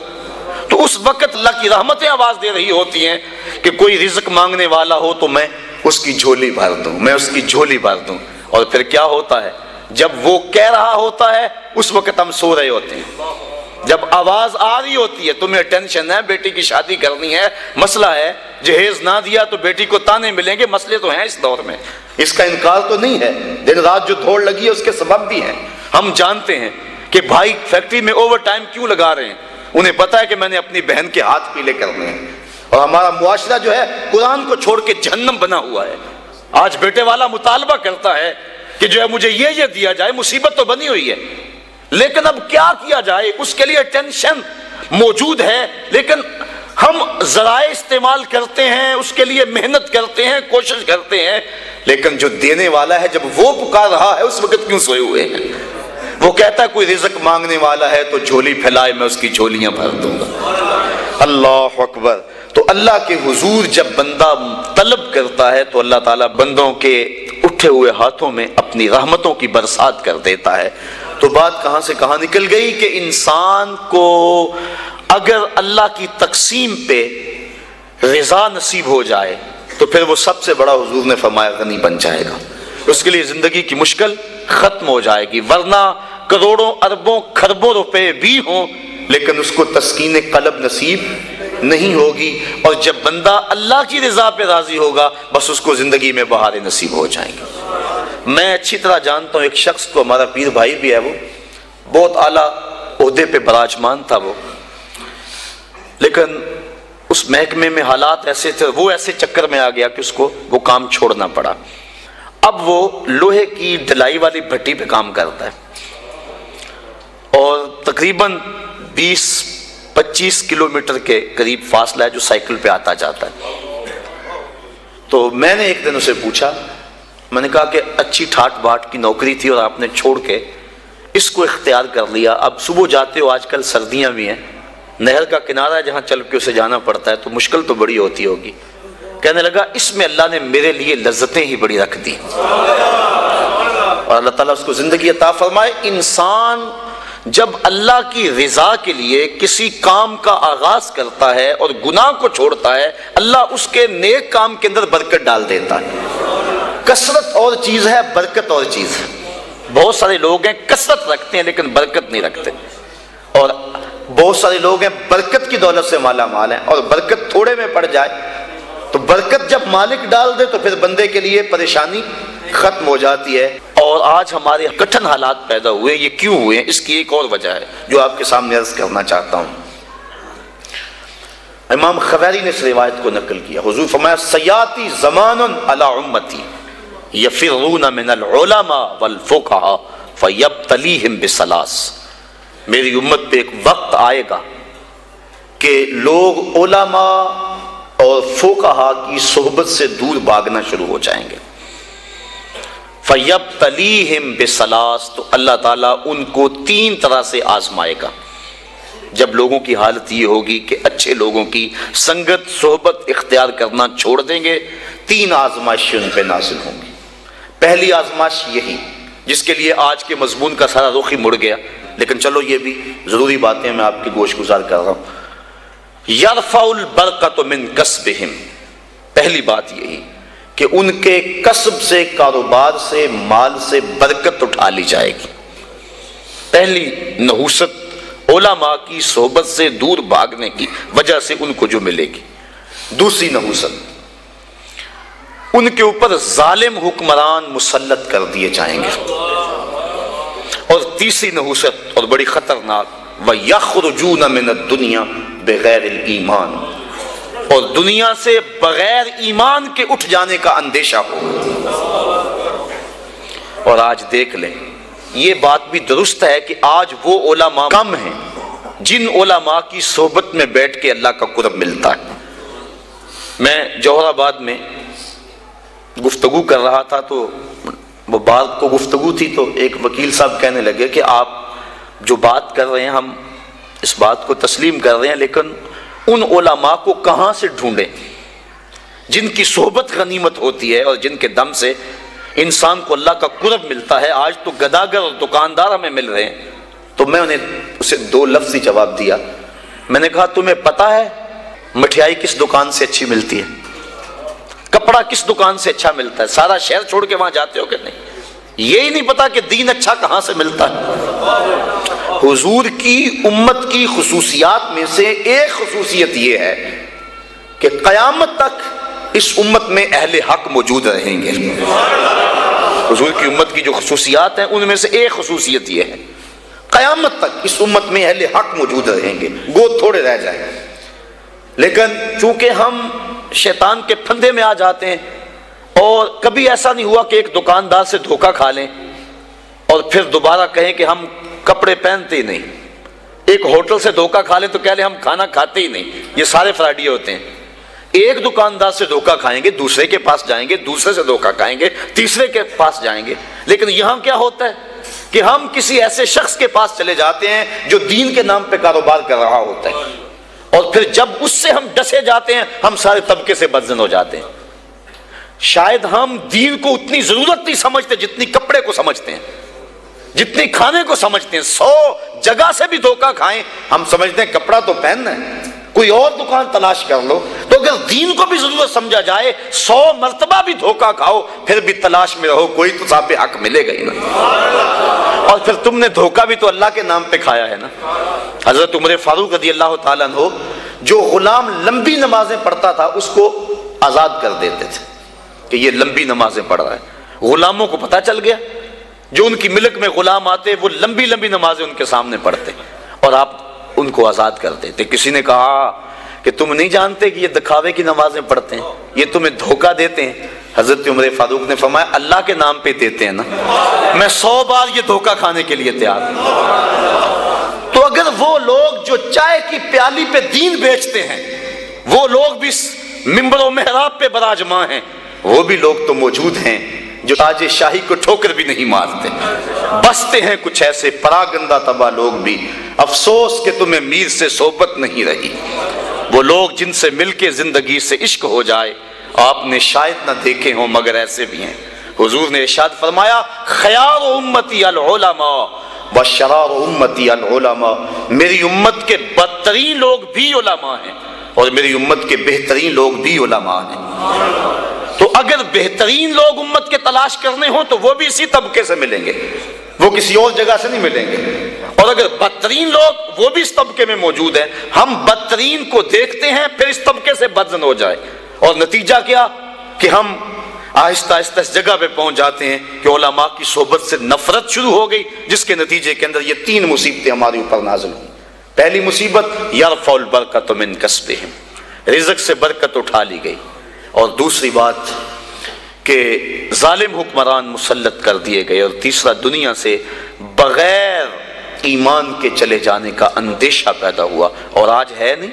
تو اس وقت اللہ کی رحمتیں آواز دے رہی ہوتی ہیں کہ کوئی رزق مانگنے والا ہو تو میں اس کی جھولی بھر دوں, میں اس کی جھولی بھر دوں. اور پھر کیا ہوتا ہے؟ جب وہ کہہ رہا ہوتا ہے اس وقت ہم سو رہے ہوتے ہیں. جب آواز آ رہی ہوتی ہے, تمہیں ٹینشن ہے, بیٹی کی شادی کرنی ہے, مسئلہ ہے, جہیز نہ دیا تو بیٹی کو تانے ملیں گے, مسئلے تو ہیں اس دور میں, اس کا انکار تو نہیں ہے. دن رات جو دوڑ لگی ہے اس کے سبب بھی ہیں. ہم جانتے ہیں کہ بھائی فیکٹری میں اوور ٹائم کیوں لگا رہے ہیں, انہیں پتا ہے کہ میں نے اپنی بہن کے ہاتھ پیلے کرنے ہیں. اور ہمارا معاشرہ جو ہے قرآن کو چھوڑ کے جہنم بنا ہوا ہے. آج بیٹے والا مطالبہ کرتا ہے کہ جو ہے مجھے یہ دیا جائے, مصیبت تو بنی ہوئی ہے, لیکن اب کیا کیا جائے, اس کے لیے ٹینشن موجود ہے, لیکن ہم ذرائع استعمال کرتے ہیں, اس کے لیے محنت کرتے ہیں, کوشش کرتے ہیں, لیکن جو دینے والا ہے جب وہ پکار رہا ہے اس وقت کیوں سوئے ہوئے ہیں؟ وہ کہتا ہے کوئی رزق مانگنے والا ہے تو جھولی پھیلائے, میں اس کی جھولیاں بھر دوں گا. اللہ اکبر. تو اللہ کے حضور جب بندہ طلب کرتا ہے تو اللہ تعالیٰ بندوں کے اٹھے ہوئے ہاتھوں میں اپنی رحمتوں کی برسات کر دیتا ہے. تو بات کہاں سے کہاں نکل گئی کہ انسان کو اگر اللہ کی تقسیم پہ رضا نصیب ہو جائے تو پھر وہ سب سے بڑا حضور نے فرمایا غنی بن جائے گا. اس کے لیے زندگی کی مشکل ختم ہو جائے گی, ورنہ کروڑوں اربوں خربوں روپے بھی ہوں لیکن اس کو تسکین قلب نصیب نہیں ہوگی. اور جب بندہ اللہ کی رضا پہ راضی ہوگا بس اس کو زندگی میں بہاریں نصیب ہو جائیں گی. میں اچھی طرح جانتا ہوں ایک شخص کو, ہمارا پیر بھائی بھی ہے, وہ بہت اعلیٰ عہدے پہ براجمان تھا وہ, لیکن اس محکمے میں حالات ایسے تھے, وہ ایسے چکر میں آ گیا کہ اس کو وہ کام چھوڑنا پڑا. اب وہ لوہے کی ڈھلائی والی بھٹی پہ کام کرتا ہے اور تقریباً 20-25 کلومیٹر کے قریب فاصلہ ہے جو سائیکل پہ آتا جاتا ہے. تو میں نے ایک دن اسے پوچھا, میں نے کہا کہ اچھی ٹھاٹ باٹ کی نوکری تھی اور آپ نے چھوڑ کے اس کو اختیار کر لیا, اب صبح جاتے ہو, آج کل سردیاں بھی ہیں, نہر کا کنارہ ہے جہاں چل کے اسے جانا پڑتا ہے, تو مشکل تو بڑی ہوتی ہوگی. کہنے لگا اس میں اللہ نے میرے لیے لذتیں ہی بڑی رکھ دی, اور اللہ تعالیٰ اس کو زندگی عطا فرمائے. انسان جب اللہ کی رضا کے لیے کسی کام کا آغاز کرتا ہے اور گناہ کو چھوڑتا ہے, اللہ اس کے نیک کام کے اندر برکت ڈال دیتا ہے. کثرت اور چیز ہے, برکت اور چیز ہے. بہت سارے لوگ ہیں کثرت رکھتے ہیں لیکن برکت نہیں رکھتے, اور بہت سارے لوگ ہیں برکت کی دولت سے مالا مال ہیں, اور برکت تھوڑے میں پڑ جائے تو برکت جب مالک ڈال دے تو پھر بندے کے لیے پریشانی ختم ہو جاتی ہے۔ اور آج ہمارے کٹھن حالات پیدا ہوئے، یہ کیوں ہوئے ہیں؟ اس کی ایک اور وجہ ہے جو آپ کے سامنے عرض کرنا چاہتا ہوں۔ امام خبیری نے اس روایت کو نقل کیا، حضور فرمایا سیاتی زمان علی امتی یفرون من العلماء والفقہاء فیبتلیہم بثلاث، میری امت پہ ایک وقت آئے گا کہ لوگ علماء اور فقہاء کی صحبت سے دور بھاگنا شروع ہو جائیں گے۔ فیبتلیہم بثلاث، تو اللہ تعالیٰ ان کو 3 طرح سے آزمائے گا۔ جب لوگوں کی حالت یہ ہوگی کہ اچھے لوگوں کی سنگت صحبت اختیار کرنا چھوڑ دیں گے، 3 آزمائشیں ان پہ نازل ہوں گی۔ پہلی آزمائش یہی، جس کے لیے آج کے مضمون کا سارا رخ ہی مڑ گیا، لیکن چلو یہ بھی ضروری باتیں میں آپ کی گوش گزار کر رہا ہوں۔ یرفع البرکۃ من کسبہم، پہلی بات یہی کہ ان کے کسب سے، کاروبار سے، مال سے برکت اٹھا لی جائے گی۔ پہلی نحوست علماء کی صحبت سے دور بھاگنے کی وجہ سے ان کو جو ملے گی۔ دوسری نحوست، ان کے اوپر ظالم حکمران مسلط کر دیے جائیں گے۔ اور تیسری نحوست اور بڑی خطرناک، وَيَخْرُجُونَ مِنَ الدُّنْيَا بِغَيْرِ الْإِيمَانِ، اور دنیا سے بغیر ایمان کے اٹھ جانے کا اندیشہ ہو۔ اور آج دیکھ لیں، یہ بات بھی درست ہے کہ آج وہ علماء کم ہیں جن علماء کی صحبت میں بیٹھ کے اللہ کا قرب ملتا ہے۔ میں جوہر آباد میں گفتگو کر رہا تھا تو وہ بات کو گفتگو تھی، تو ایک وکیل صاحب کہنے لگے کہ آپ جو بات کر رہے ہیں ہم اس بات کو تسلیم کر رہے ہیں، لیکن ان علماء کو کہاں سے ڈھونڈیں جن کی صحبت غنیمت ہوتی ہے اور جن کے دم سے انسان کو اللہ کا قرب ملتا ہے؟ آج تو گداگر اور دکاندار ہمیں مل رہے ہیں۔ تو میں انہیں اسے 2 لفظی جواب دیا، میں نے کہا تمہیں پتا ہے مٹھائی کس دکان سے اچھی ملتی ہے؟ کپڑا کس دکان سے اچھا ملتا ہے؟ سارا شہر چھوڑ کے وہاں جاتے ہو کہ نہیں؟ یہی نہیں پتا کہ دین اچھا کہاں سے ملتا ہے؟ حضور کی امت کی خصوصیات میں سے ایک خصوصیت یہ ہے کہ قیامت تک اس امت میں اہل حق موجود رہیں گے۔ حضور کی امت کی جو خصوصیات ہیں ان میں سے ایک خصوصیت یہ ہے، قیامت تک اس امت میں اہل حق موجود رہیں گے، گو تھوڑے رہ جائیں۔ لیکن چونکہ ہم شیطان کے پھندے میں آ جاتے ہیں، اور کبھی ایسا نہیں ہوا کہ ایک دکاندار سے دھوکہ کھا لیں اور پھر دوبارہ کہیں کہ ہم کپڑے پہنتے ہی نہیں، ایک ہوٹل سے دھوکہ کھا لیں تو کہہ لیں ہم کھانا کھاتے ہی نہیں۔ یہ سارے فراڈی ہوتے ہیں۔ ایک دکاندار سے دھوکہ کھائیں گے، دوسرے کے پاس جائیں گے، دوسرے سے دھوکہ کھائیں گے، تیسرے کے پاس جائیں گے۔ لیکن یہاں کیا ہوتا ہے کہ ہم کسی ایسے شخص کے پاس چلے جاتے ہیں جو دین کے نام پہ کاروبار کر رہا ہوتا ہے، اور پھر جب اس سے ہم ڈسے جاتے ہیں ہم سارے طبقے سے بدزن ہو جاتے ہیں۔ شاید ہم دین کو اتنی ضرورت نہیں سمجھتے جتنی کپڑے کو سمجھتے ہیں، جتنی کھانے کو سمجھتے ہیں۔ 100 جگہ سے بھی دھوکہ کھائیں ہم سمجھتے ہیں کپڑا تو پہننا ہے، کوئی اور دکان تلاش کر لو۔ تو اگر دین کو بھی ضرورت سمجھا جائے 100 مرتبہ بھی دھوکہ کھاؤ پھر بھی تلاش میں رہو، کوئی تو صاحب حق ملے گا ہی نا۔ اور پھر تم نے دھوکہ بھی تو اللہ کے نام پہ کھایا ہے نا۔ حضرت عمر فاروق رضی اللہ تعالیٰ عنہ جو غلام لمبی نمازیں پڑھتا تھا اس کو آزاد کر دیتے تھے کہ یہ لمبی نمازیں پڑھ رہا ہے۔ غلاموں کو پتہ چل گیا، جو ان کی ملک میں غلام آتے وہ لمبی لمبی نمازیں ان کے سامنے پڑھتے اور آپ ان کو آزاد کر دیتے۔ کسی نے کہا کہ تم نہیں جانتے کہ یہ دکھاوے کی نمازیں پڑھتے ہیں، یہ تمہیں دھوکہ دیتے ہیں؟ حضرت عمر فاروق نے فرمایا اللہ کے نام پہ دیتے ہیں نا، میں 100 بار یہ دھوکہ کھانے کے لیے تیار ہوں۔ تو اگر وہ لوگ جو چائے کی پیالی پہ دین بیچتے ہیں، وہ لوگ بھی منبر و محراب پہ براجماں ہیں، وہ بھی لوگ تو موجود ہیں جو تاج شاہی کو ٹھوکر بھی نہیں مارتے۔ بستے ہیں کچھ ایسے پراگندہ تباہ لوگ بھی، افسوس کہ تمہیں میر سے صحبت نہیں رہی۔ وہ لوگ جن سے مل کے زندگی سے عشق ہو جائے آپ نے شاید نہ دیکھے ہوں مگر ایسے بھی ہیں۔ حضور نے ارشاد فرمایا خیار امتی العلماء وشرار امتی العلماء، میری امت کے بدترین لوگ بھی علماء ہیں اور میری امت کے بہترین لوگ بھی علماء ہیں۔ تو اگر بہترین لوگ امت کے تلاش کرنے ہوں تو وہ بھی اسی طبقے سے ملیں گے، وہ کسی اور جگہ سے نہیں ملیں گے۔ اور اگر بدترین لوگ وہ بھی اس طبقے میں موجود ہیں، ہم بدترین کو دیکھتے ہیں پھر اس طبقے سے بدزن ہو جائے، اور نتیجہ کیا کہ ہم آہستہ آہستہ اس جگہ پہ پہنچ جاتے ہیں کہ علماء کی صحبت سے نفرت شروع ہو گئی، جس کے نتیجے کے اندر یہ 3 مصیبتیں ہمارے اوپر نازل ہوئی۔ پہلی مصیبت یرفع البرکۃ من کسبہم، رزق سے برکت اٹھا لی گئی، اور دوسری بات کہ ظالم حکمران مسلط کر دیے گئے، اور تیسرا دنیا سے بغیر ایمان کے چلے جانے کا اندیشہ پیدا ہوا۔ اور آج ہے نہیں،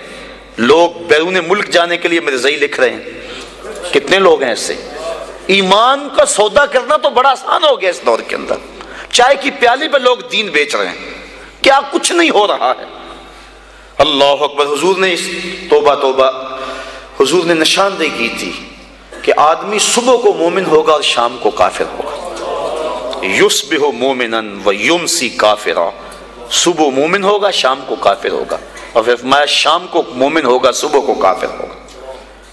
لوگ بیرون ملک جانے کے لیے مرزائی لکھ رہے ہیں، کتنے لوگ ہیں ایسے؟ ایمان کا سودا کرنا تو بڑا آسان ہو گیا اس دور کے اندر، چائے کی پیالی پہ لوگ دین بیچ رہے ہیں، کیا کچھ نہیں ہو رہا ہے۔ اللہ اکبر۔ حضور نے توبہ توبہ، حضور نے نشاندہی کی تھی کہ آدمی صبح کو مومن ہوگا اور شام کو کافر ہوگا، یصبح مومنا ویمسی کافرا، صبح مومن ہوگا شام کو کافر ہوگا، اور پھر فرمایا شام کو مومن ہوگا صبح کو کافر ہوگا۔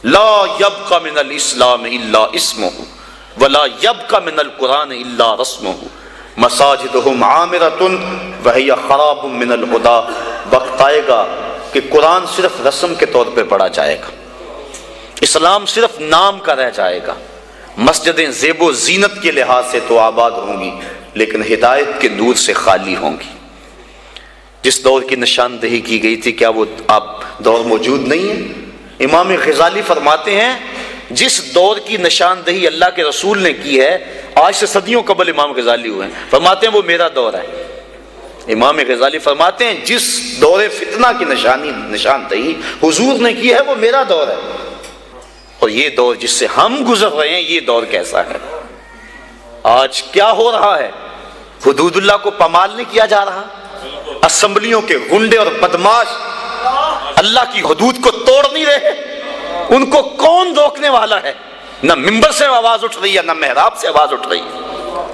لا یبقى من الاسلام الا اسمہ ولا یبقى من القرآن الا رسمہ مساجدہم عامرۃ وہی خراب من الہدی۔ وقت آئے گا کہ قرآن صرف رسم کے طور پہ پڑھا جائے گا، اسلام صرف نام کا رہ جائے گا، مسجدیں زیب و زینت کے لحاظ سے تو آباد ہوں گی لیکن ہدایت کے نور سے خالی ہوں گی۔ جس دور کی نشاندہی کی گئی تھی، کیا وہ اب دور موجود نہیں ہے؟ امام غزالی فرماتے ہیں جس دور کی نشاندہی اللہ کے رسول نے کی ہے، آج سے صدیوں قبل امام غزالی ہوئے ہیں، فرماتے ہیں وہ میرا دور ہے۔ امام غزالی فرماتے ہیں جس دور فتنہ کی نشاندہی حضور نے کی ہے وہ میرا دور ہے، اور یہ دور جس سے ہم گزر رہے ہیں یہ دور کیسا ہے؟ آج کیا ہو رہا ہے؟ حدود اللہ کو پامال نہیں کیا جا رہا، اسمبلیوں کے غنڈے اور بدماش اللہ کی حدود کو توڑ نہیں رہے، ان کو کون روکنے والا ہے؟ نہ ممبر سے آواز اٹھ رہی ہے نہ محراب سے آواز اٹھ رہی ہے،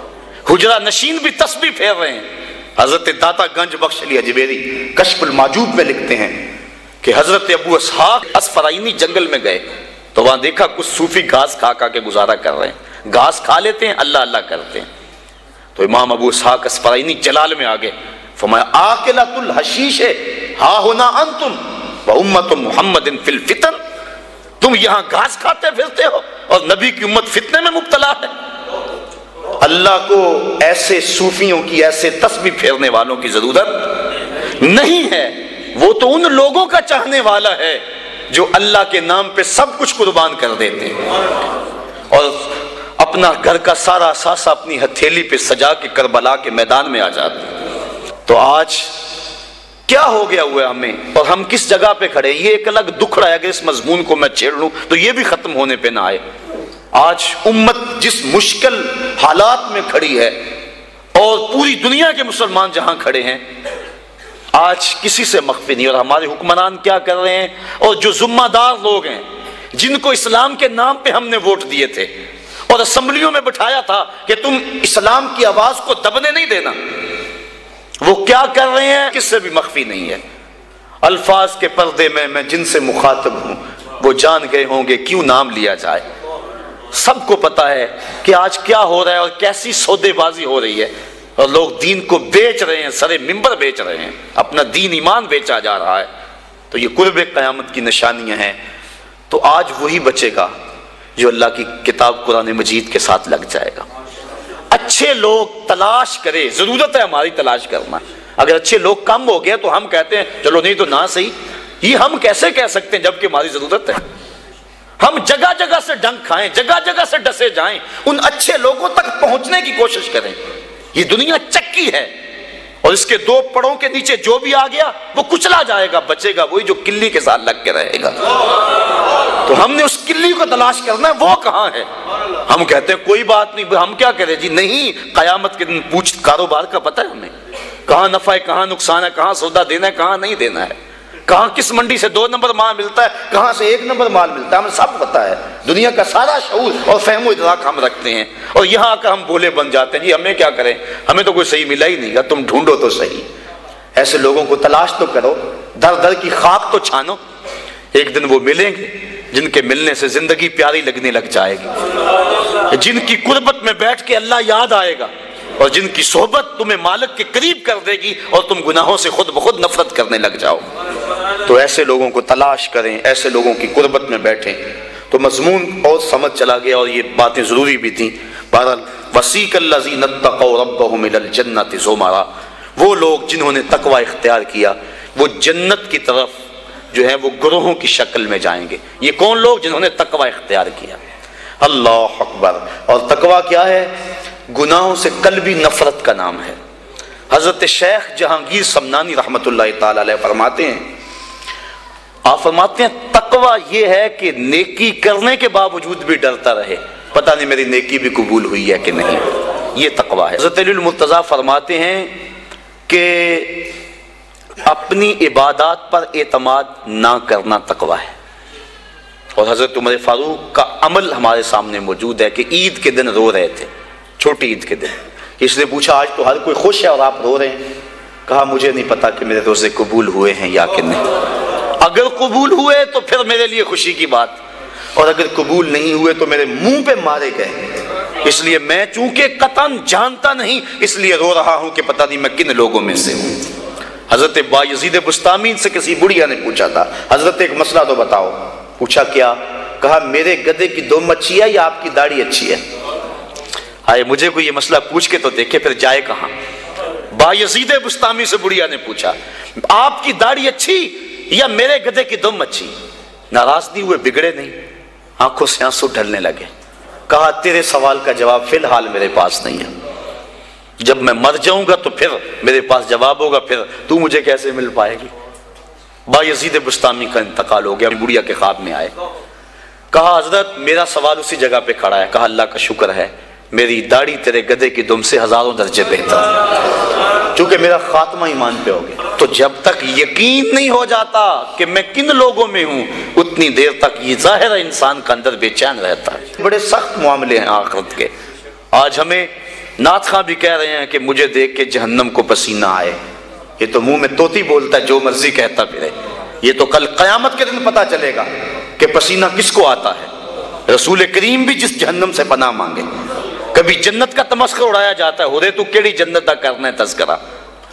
حجرہ نشین بھی تسبیح پھیر رہے ہیں۔ حضرت داتا گنج بخش علی اجمیری کشف المعجوب میں لکھتے ہیں کہ حضرت ابو اسحاق اسفرائینی جنگل میں گئے تو وہاں دیکھا کچھ صوفی گھاس کھا کھا کے گزارا کر رہے ہیں، گھاس کھا لیتے ہیں اللہ اللہ کرتے ہیں۔ تو امام ابو اسحاق اسفرائینی جلال میں آگے فرمایا آکلۃ الحشیش ہا ہنا انتم وامۃ محمد فی الفتن، تم یہاں گھاس کھاتے پھرتے ہو اور نبی کی امت فتنے میں مبتلا ہے۔ اللہ کو ایسے صوفیوں کی، ایسے تسبیح پھیرنے والوں کی ضرورت نہیں ہے، وہ تو ان لوگوں کا چاہنے والا ہے جو اللہ کے نام پہ سب کچھ قربان کر دیتے ہیں اور اپنا گھر کا سارا اثاثہ اپنی ہتھیلی پہ سجا کے کربلا کے میدان میں آ جاتے ہیں۔ تو آج کیا ہو گیا ہوا ہے ہمیں، اور ہم کس جگہ پہ کھڑے؟ یہ ایک الگ دکھڑا ہے، اگر اس مضمون کو میں چھیڑ لوں تو یہ بھی ختم ہونے پہ نہ آئے۔ آج امت جس مشکل حالات میں کھڑی ہے اور پوری دنیا کے مسلمان جہاں کھڑے ہیں، آج کسی سے مخفی نہیں، اور ہمارے حکمران کیا کر رہے ہیں، اور جو ذمہ دار لوگ ہیں جن کو اسلام کے نام پہ ہم نے ووٹ دیے تھے اور اسمبلیوں میں بٹھایا تھا کہ تم اسلام کی آواز کو دبنے نہیں دینا، وہ کیا کر رہے ہیں کس سے بھی مخفی نہیں ہے۔ الفاظ کے پردے میں جن سے مخاطب ہوں وہ جان گئے ہوں گے کیوں نام لیا جائے۔ سب کو پتا ہے کہ آج کیا ہو رہا ہے اور کیسی سودے بازی ہو رہی ہے، اور لوگ دین کو بیچ رہے ہیں، سرے ممبر بیچ رہے ہیں، اپنا دین ایمان بیچا جا رہا ہے۔ تو یہ قرب قیامت کی نشانیاں ہیں۔ تو آج وہی بچے گا جو اللہ کی کتاب قرآن مجید کے ساتھ لگ جائے گا۔ اچھے لوگ تلاش کرے، ضرورت ہے ہماری تلاش کرنا۔ اگر اچھے لوگ کم ہو گئے تو ہم کہتے ہیں چلو نہیں تو نہ صحیح، یہ ہم کیسے کہہ سکتے ہیں جبکہ ہماری ضرورت ہے؟ ہم جگہ جگہ سے ڈنک کھائیں، جگہ جگہ سے ڈسے جائیں، ان اچھے لوگوں تک پہنچنے کی کوشش کریں۔ یہ دنیا چکی ہے اور اس کے 2 پڑوں کے نیچے جو بھی آ گیا وہ کچلا جائے گا، بچے گا وہی جو کلی کے ساتھ لگ کے رہے گا۔ تو ہم نے اس کلی کو تلاش کرنا ہے، وہ کہاں ہے؟ ہم کہتے ہیں کوئی بات نہیں، ہم کیا کریں جی؟ نہیں، قیامت کے دن پوچھ کاروبار کا پتہ ہے ہمیں، کہاں نفع ہے کہاں نقصان ہے، کہاں سودا دینا ہے کہاں نہیں دینا ہے، کہاں کس منڈی سے 2 نمبر مال ملتا ہے کہاں سے 1 نمبر مال ملتا ہے، ہمیں سب پتہ ہے۔ دنیا کا سارا شعور اور فہم و ادراک ہم رکھتے ہیں، اور یہاں آ کر ہم بولے بن جاتے ہیں جی ہمیں کیا کریں، ہمیں تو کوئی صحیح ملا ہی نہیں گا، تم ڈھونڈو تو صحیح۔ ایسے لوگوں کو تلاش تو کرو، در در کی خاک تو چھانو، ایک دن وہ ملیں گے جن کے ملنے سے زندگی پیاری لگنے لگ جائے گی، جن کی قربت میں بیٹھ کے اللہ یاد آئے گا، اور جن کی صحبت تمہیں مالک کے قریب کر دے گی اور تم گناہوں سے خود بخود نفرت کرنے لگ جاؤ۔ تو ایسے لوگوں کو تلاش کریں، ایسے لوگوں کی قربت میں بیٹھیں۔ تو مضمون اور سمجھ چلا گیا اور یہ باتیں ضروری بھی تھیں. بہرحال وسیق الذین اتقوا ربهم الی الجنۃ زمرا، وہ لوگ جنہوں نے تقوی اختیار کیا وہ جنت کی طرف جو ہے وہ گروہوں کی شکل میں جائیں گے. یہ کون لوگ؟ جنہوں نے تقوی اختیار کیا. اللہ اکبر. اور تقوی کیا ہے؟ گناہوں سے قلبی نفرت کا نام ہے. حضرت شیخ جہانگیر سمنانی رحمۃ اللہ تعالی علیہ فرماتے ہیں، آپ فرماتے ہیں تقوی یہ ہے کہ نیکی کرنے کے باوجود بھی ڈرتا رہے، پتہ نہیں میری نیکی بھی قبول ہوئی ہے کہ نہیں. یہ تقوی ہے. حضرت علی المرتضیٰ فرماتے ہیں کہ اپنی عبادات پر اعتماد نہ کرنا تقوی ہے. اور حضرت عمر فاروق کا عمل ہمارے سامنے موجود ہے کہ عید کے دن رو رہے تھے، چھوٹی عید کے دن. اس نے پوچھا آج تو ہر کوئی خوش ہے اور آپ رو رہے ہیں؟ کہا مجھے نہیں پتا کہ میرے روزے قبول ہوئے ہیں یا کہ نہیں. اگر قبول ہوئے تو پھر میرے لیے خوشی کی بات، اور اگر قبول نہیں ہوئے تو میرے منہ پہ مارے گئے. اس لیے میں چونکہ قطعاً جانتا نہیں اس لیے رو رہا ہوں کہ پتہ نہیں میں کن لوگوں میں سے ہوں. حضرت بایزید بستامی سے کسی بڑھیا نے پوچھا تھا، حضرت ایک مسئلہ تو بتاؤ. پوچھا کیا؟ کہا میرے گدھے کی دم اچھی ہے یا آپ کی داڑھی اچھی ہے؟ آئے مجھے کوئی یہ مسئلہ پوچھ کے تو دیکھے پھر جائے کہاں. بایزید بستامی سے بڑھیا نے پوچھا آپ کی داڑھی اچھی یا میرے گدھے کی دم اچھی؟ ناراض نہیں ہوئے، بگڑے نہیں، آنکھوں سے آنسو ڈھلنے لگے. کہا تیرے سوال کا جواب فی الحال میرے پاس نہیں ہے، جب میں مر جاؤں گا تو پھر میرے پاس جواب ہوگا، پھر تو مجھے کیسے مل پائے گی. بایزید بستامی کا انتقال ہو گیا. بڑھیا کے خواب میں آئے. کہا حضرت میرا سوال اسی جگہ پہ کھڑا ہے. کہا اللہ کا شکر ہے میری داڑھی تیرے گدھے کی دم سے ہزاروں درجے بہتر ہے، چونکہ میرا خاتمہ ایمان پہ ہو گیا. تو جب تک یقین نہیں ہو جاتا کہ میں کن لوگوں میں ہوں اتنی دیر تک یہ ظاہر انسان کا اندر بے چین رہتا ہے. بڑے سخت معاملے ہیں آخرت کے. آج ہمیں نعت خواں بھی کہہ رہے ہیں کہ مجھے دیکھ کے جہنم کو پسینہ آئے. یہ تو منہ میں طوطی بولتا ہے، جو مرضی کہتا پھرے. یہ تو کل قیامت کے دن پتہ چلے گا کہ پسینہ کس کو آتا ہے. رسول کریم بھی جس جہنم سے پناہ مانگے. کبھی جنت کا تمسخر اڑایا جاتا ہے، ہورے تو کیڑی جنت کا کرنا ہے تذکرہ،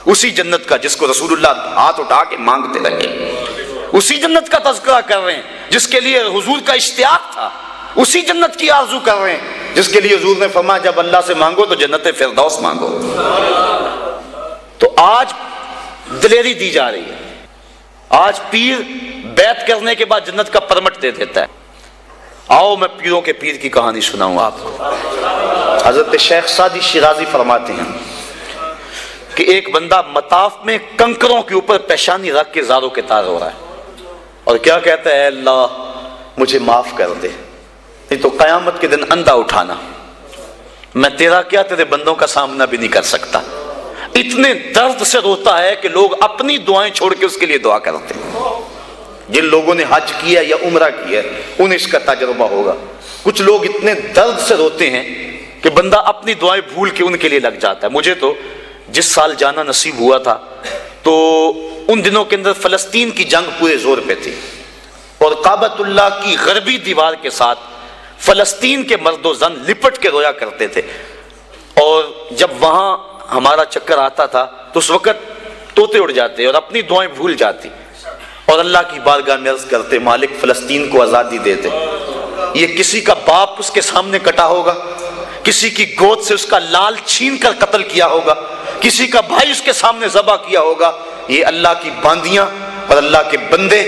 اسی جنت کا جس کو رسول اللہ ہاتھ اٹھا کے مانگتے رہے. اسی جنت کا تذکرہ کر رہے ہیں جس کے لیے حضور کا اشتیاق تھا. اسی جنت کی آرزو کر رہے ہیں جس کے لیے حضور نے فرمایا جب اللہ سے مانگو تو جنت فردوس مانگو. تو آج دلیری دی جا رہی ہے. آج پیر بیعت کرنے کے بعد جنت کا پرمٹ دے دیتا ہے. آؤ میں پیروں کے پیر کی کہانی سناؤں آپ کو. حضرت شیخ سعدی شیرازی فرماتے ہیں کہ ایک بندہ مطاف میں کنکروں کے اوپر پیشانی رکھ کے زاروں کے تار ہو رہا ہے اور کیا کہتا ہے، اللہ مجھے معاف کر دے، نہیں تو قیامت کے دن اندھا اٹھانا، میں تیرا کیا تیرے بندوں کا سامنا بھی نہیں کر سکتا. اتنے درد سے روتا ہے کہ لوگ اپنی دعائیں چھوڑ کے اس کے لیے دعا کرتے ہیں. جن لوگوں نے حج کیا یا عمرہ کیا انہیں اس کا تجربہ ہوگا. کچھ لوگ اتنے درد سے روتے ہیں کہ بندہ اپنی دعائیں بھول کے ان کے لیے لگ جاتا ہے. مجھے تو جس سال جانا نصیب ہوا تھا تو ان دنوں کے اندر فلسطین کی جنگ پورے زور پہ تھی اور کعبۃ اللہ کی غربی دیوار کے ساتھ فلسطین کے مرد و زن لپٹ کے رویا کرتے تھے. اور جب وہاں ہمارا چکر آتا تھا تو اس وقت طوطے اڑ جاتے اور اپنی دعائیں بھول جاتی اور اللہ کی بارگاہ میں عرض کرتے مالک فلسطین کو آزادی دے دے. یہ کسی کا باپ اس کے سامنے کٹا ہوگا، کسی کی گود سے اس کا لال چھین کر قتل کیا ہوگا، کسی کا بھائی اس کے سامنے ذبح کیا ہوگا. یہ اللہ کی باندیاں اور اللہ کے بندے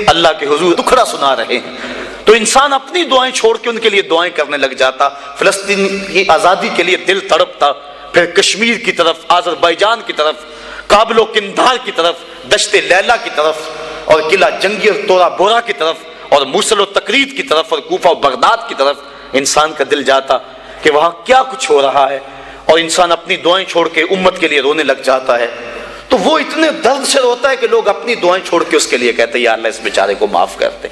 اللہ کے حضور دکھڑا سنا رہے ہیں. تو انسان اپنی دعائیں چھوڑ کے ان کے لیے دعائیں کرنے لگ جاتا. فلسطین کی آزادی کے لیے دل تڑپتا، پھر کشمیر کی طرف، آذربائیجان کی طرف، کابل و قندھار کی طرف، دشت لیلا کی طرف اور قلعہ جنگی اور تورا بورا کی طرف اور موصل و تقرید کی طرف اور کوفہ و بغداد کی طرف انسان کا دل جاتا کہ وہاں کیا کچھ ہو رہا ہے. اور انسان اپنی دعائیں چھوڑ کے امت کے لیے رونے لگ جاتا ہے. تو وہ اتنے درد سے روتا ہے کہ لوگ اپنی دعائیں چھوڑ کے اس کے لیے کہتے ہیں یا اللہ اس بیچارے کو معاف کر دے.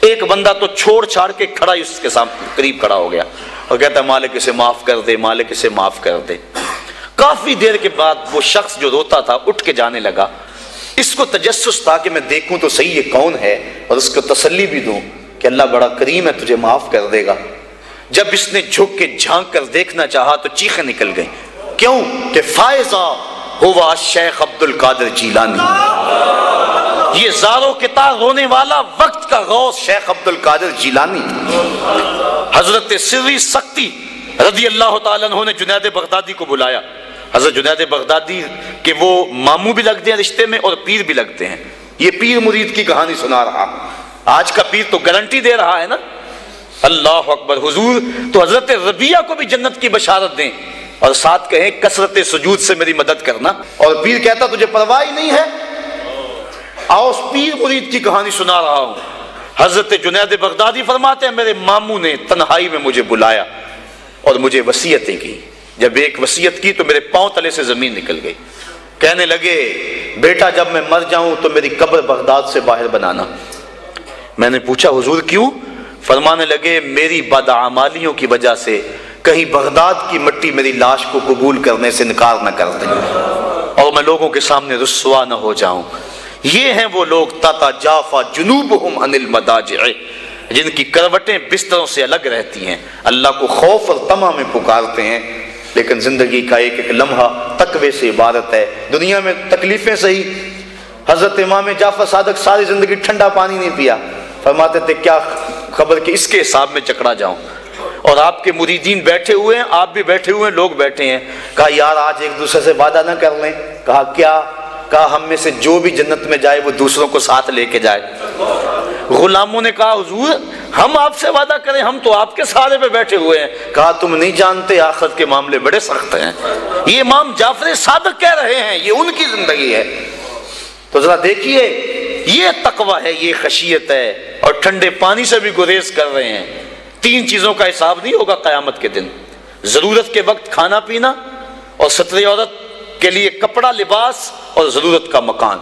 ایک بندہ تو چھوڑ چھاڑ کے کھڑا ہی اس کے سامنے قریب کھڑا ہو گیا اور کہتا ہے مالک اسے معاف کر دے، مالک اسے معاف کر دے. کافی دیر کے بعد وہ شخص جو روتا تھا اٹھ کے جانے لگا. اس کو تجسس تھا کہ میں دیکھوں تو صحیح یہ کون ہے اور اس کو تسلی بھی دوں کہ اللہ بڑا کریم ہے، تجھے معاف کر دے گا. جب اس نے جھک کے جھانک کر دیکھنا چاہا تو چیخیں نکل گئیں. کیوں کہ فائزہ ہوا شیخ عبد القادر جیلانی، یہ زاروں کے تار رونے والا وقت کا غوث شیخ عبد القادر جیلانی تھا۔ حضرت سری سختی رضی اللہ تعالیٰ عنہ نے جنید بغدادی کو بلایا۔ حضرت جنید بغدادی کے وہ ماموں بھی لگتے ہیں رشتے میں اور پیر بھی لگتے ہیں۔ یہ پیر مرید کی کہانی سنا رہا، آج کا پیر تو گارنٹی دے رہا ہے نا، اللہ اکبر حضور تو حضرت ربیہ کو بھی جنت کی بشارت دیں اور ساتھ کہیں کثرت سجود سے میری مدد کرنا، اور پیر کہتا تجھے پرواہ ہی نہیں ہے۔ آؤ اس پیر مرید کی کہانی سنا رہا ہوں۔ حضرت جنید بغدادی فرماتے ہیں میرے ماموں نے تنہائی میں مجھے بلایا اور مجھے وصیتیں کی۔ جب ایک وصیت کی تو میرے پاؤں تلے سے زمین نکل گئی۔ کہنے لگے بیٹا جب میں مر جاؤں تو میری قبر بغداد سے باہر بنانا۔ میں نے پوچھا حضور کیوں؟ فرمانے لگے میری بدعمالیوں کی وجہ سے کہیں بغداد کی مٹی میری لاش کو قبول کرنے سے انکار نہ کر دیں اور میں لوگوں کے سامنے رسوا نہ ہو جاؤں۔ یہ ہیں وہ لوگ تتجافا جنوبہم عن المضاجع، جن کی کروٹیں بستروں سے الگ رہتی ہیں، اللہ کو خوف اور طمع میں پکارتے ہیں، لیکن زندگی کا ایک ایک لمحہ تقوی سے عبارت ہے۔ دنیا میں تکلیفیں سہی۔ حضرت امام جعفر صادق ساری زندگی ٹھنڈا پانی نہیں پیا، فرماتے تھے کیا خبر کہ اس کے حساب میں چکرا جاؤں۔ اور آپ کے مریدین بیٹھے ہوئے ہیں، آپ بھی بیٹھے ہوئے ہیں، لوگ بیٹھے ہیں۔ کہا یار آج ایک دوسرے سے وعدہ نہ کر لیں؟ کہا کیا؟ کہا ہم میں سے جو بھی جنت میں جائے وہ دوسروں کو ساتھ لے کے جائے۔ غلاموں نے کہا حضور ہم آپ سے وعدہ کریں، ہم تو آپ کے سہارے پہ بیٹھے ہوئے ہیں۔ کہا تم نہیں جانتے آخرت کے معاملے بڑے سخت ہیں۔ یہ امام جعفر صادق کہہ رہے ہیں، یہ ان کی زندگی ہے۔ تو ذرا دیکھیے یہ تقوی ہے، یہ خشیت ہے، اور ٹھنڈے پانی سے بھی گریز کر رہے ہیں۔ تین چیزوں کا حساب نہیں ہوگا قیامت کے دن، ضرورت کے وقت کھانا پینا، اور ستر عورت کے لیے کپڑا لباس، اور ضرورت کا مکان۔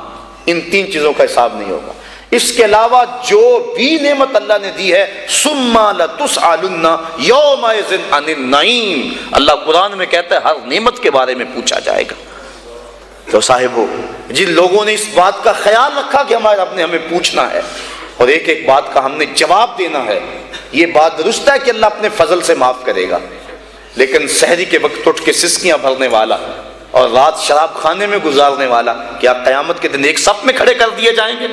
ان تین چیزوں کا حساب نہیں ہوگا۔ اس کے علاوہ جو بھی نعمت اللہ نے دی ہے ثم لتسألن یومئذ عن النعیم، اللہ قرآن میں کہتا ہے ہر نعمت کے بارے میں پوچھا جائے گا۔ تو صاحبو جن لوگوں نے اس بات کا خیال رکھا کہ ہمارے رب نے ہمیں پوچھنا ہے اور ایک ایک بات کا ہم نے جواب دینا ہے، یہ بات درست ہے کہ اللہ اپنے فضل سے معاف کرے گا، لیکن سحری کے وقت اٹھ کے سسکیاں بھرنے والا اور رات شراب خانے میں گزارنے والا کیا قیامت کے دن ایک صف میں کھڑے کر دیے جائیں گے؟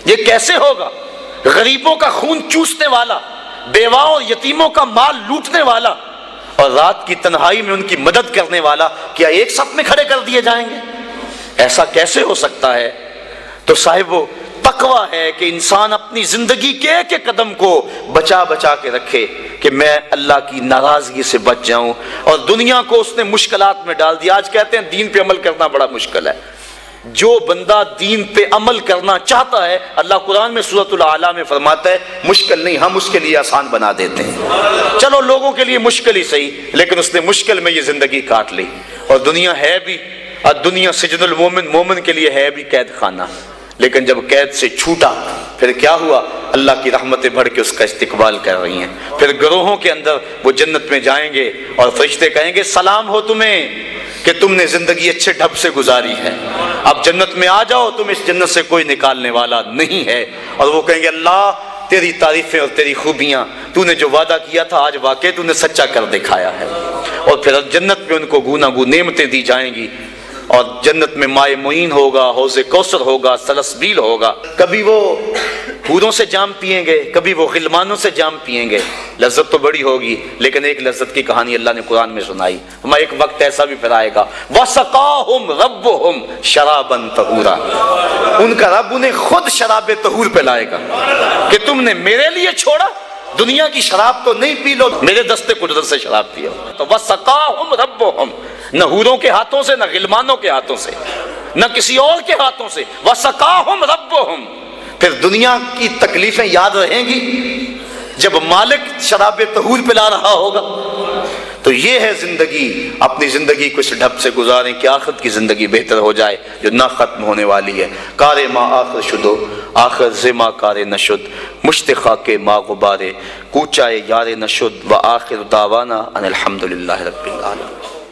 یہ کیسے ہوگا؟ غریبوں کا خون چوسنے والا، بیواؤں اور یتیموں کا مال لوٹنے والا اور رات کی تنہائی میں ان کی مدد کرنے والا کیا ایک صف میں کھڑے کر دیے جائیں گے؟ ایسا کیسے ہو سکتا ہے؟ تو صاحبو تقوی ہے کہ انسان اپنی زندگی کے ایک ایک قدم کو بچا بچا کے رکھے کہ میں اللہ کی ناراضگی سے بچ جاؤں، اور دنیا کو اس نے مشکلات میں ڈال دیا۔ آج کہتے ہیں دین پہ عمل کرنا بڑا مشکل ہے۔ جو بندہ دین پہ عمل کرنا چاہتا ہے اللہ قرآن میں سورۃ الاعلیٰ میں فرماتا ہے مشکل نہیں، ہم اس کے لیے آسان بنا دیتے ہیں۔ چلو لوگوں کے لیے مشکل ہی صحیح، لیکن اس نے مشکل میں یہ زندگی کاٹ لی، اور دنیا ہے بھی دنیا سجن المومن، مومن کے لیے ہے بھی قید خانہ، لیکن جب قید سے چھوٹا پھر کیا ہوا؟ اللہ کی رحمتیں بڑھ کے اس کا استقبال کر رہی ہیں۔ پھر گروہوں کے اندر وہ جنت میں جائیں گے اور فرشتے کہیں گے سلام ہو تمہیں کہ تم نے زندگی اچھے ڈھب سے گزاری ہے، اب جنت میں آ جاؤ، تم اس جنت سے کوئی نکالنے والا نہیں ہے۔ اور وہ کہیں گے اللہ تیری تعریفیں اور تیری خوبیاں، تو نے جو وعدہ کیا تھا آج واقعی تو نے سچا کر دکھایا ہے۔ اور پھر جنت میں ان کو گوناگون نعمتیں دی جائیں گی، اور جنت میں مائے معین ہوگا، حوض کوثر ہوگا، سلسبیل ہوگا۔ کبھی وہ حوروں سے جام پیئیں گے، کبھی وہ غلمانوں سے جام پیئیں گے، لذت تو بڑی ہوگی، لیکن ایک لذت کی کہانی اللہ نے قرآن میں سنائی، ہمیں ایک وقت ایسا بھی پھر آئے گا وَسَقَاهُمْ رَبُّهُمْ شَرَابًا طَهُورًا، ان کا رب انہیں خود شراب طہور پلائے گا کہ تم نے میرے لیے چھوڑا، دنیا کی شراب تو نہیں پی لو، میرے دستے قدرت سے شراب پیو۔ تو وَسَقَاهُمْ رَبُّهُمْ، نہ حوروں کے ہاتھوں سے، نہ غلمانوں کے ہاتھوں سے، نہ کسی اور کے ہاتھوں سے، وَسَقَاهُمْ رَبُّهُمْ۔ پھر دنیا کی تکلیفیں یاد رہیں گی جب مالک شراب طہور پلا رہا ہوگا۔ تو یہ ہے زندگی، اپنی زندگی کو اس ڈھب سے گزاریں کہ آخرت کی زندگی بہتر ہو جائے جو نہ ختم ہونے والی ہے۔ کار ما آخر شدو آخر زما کار نشد، مشتخا کے ما غبارے کوچائے یار نشد، و آخر دعوانا ان الحمدللہ رب العالمین۔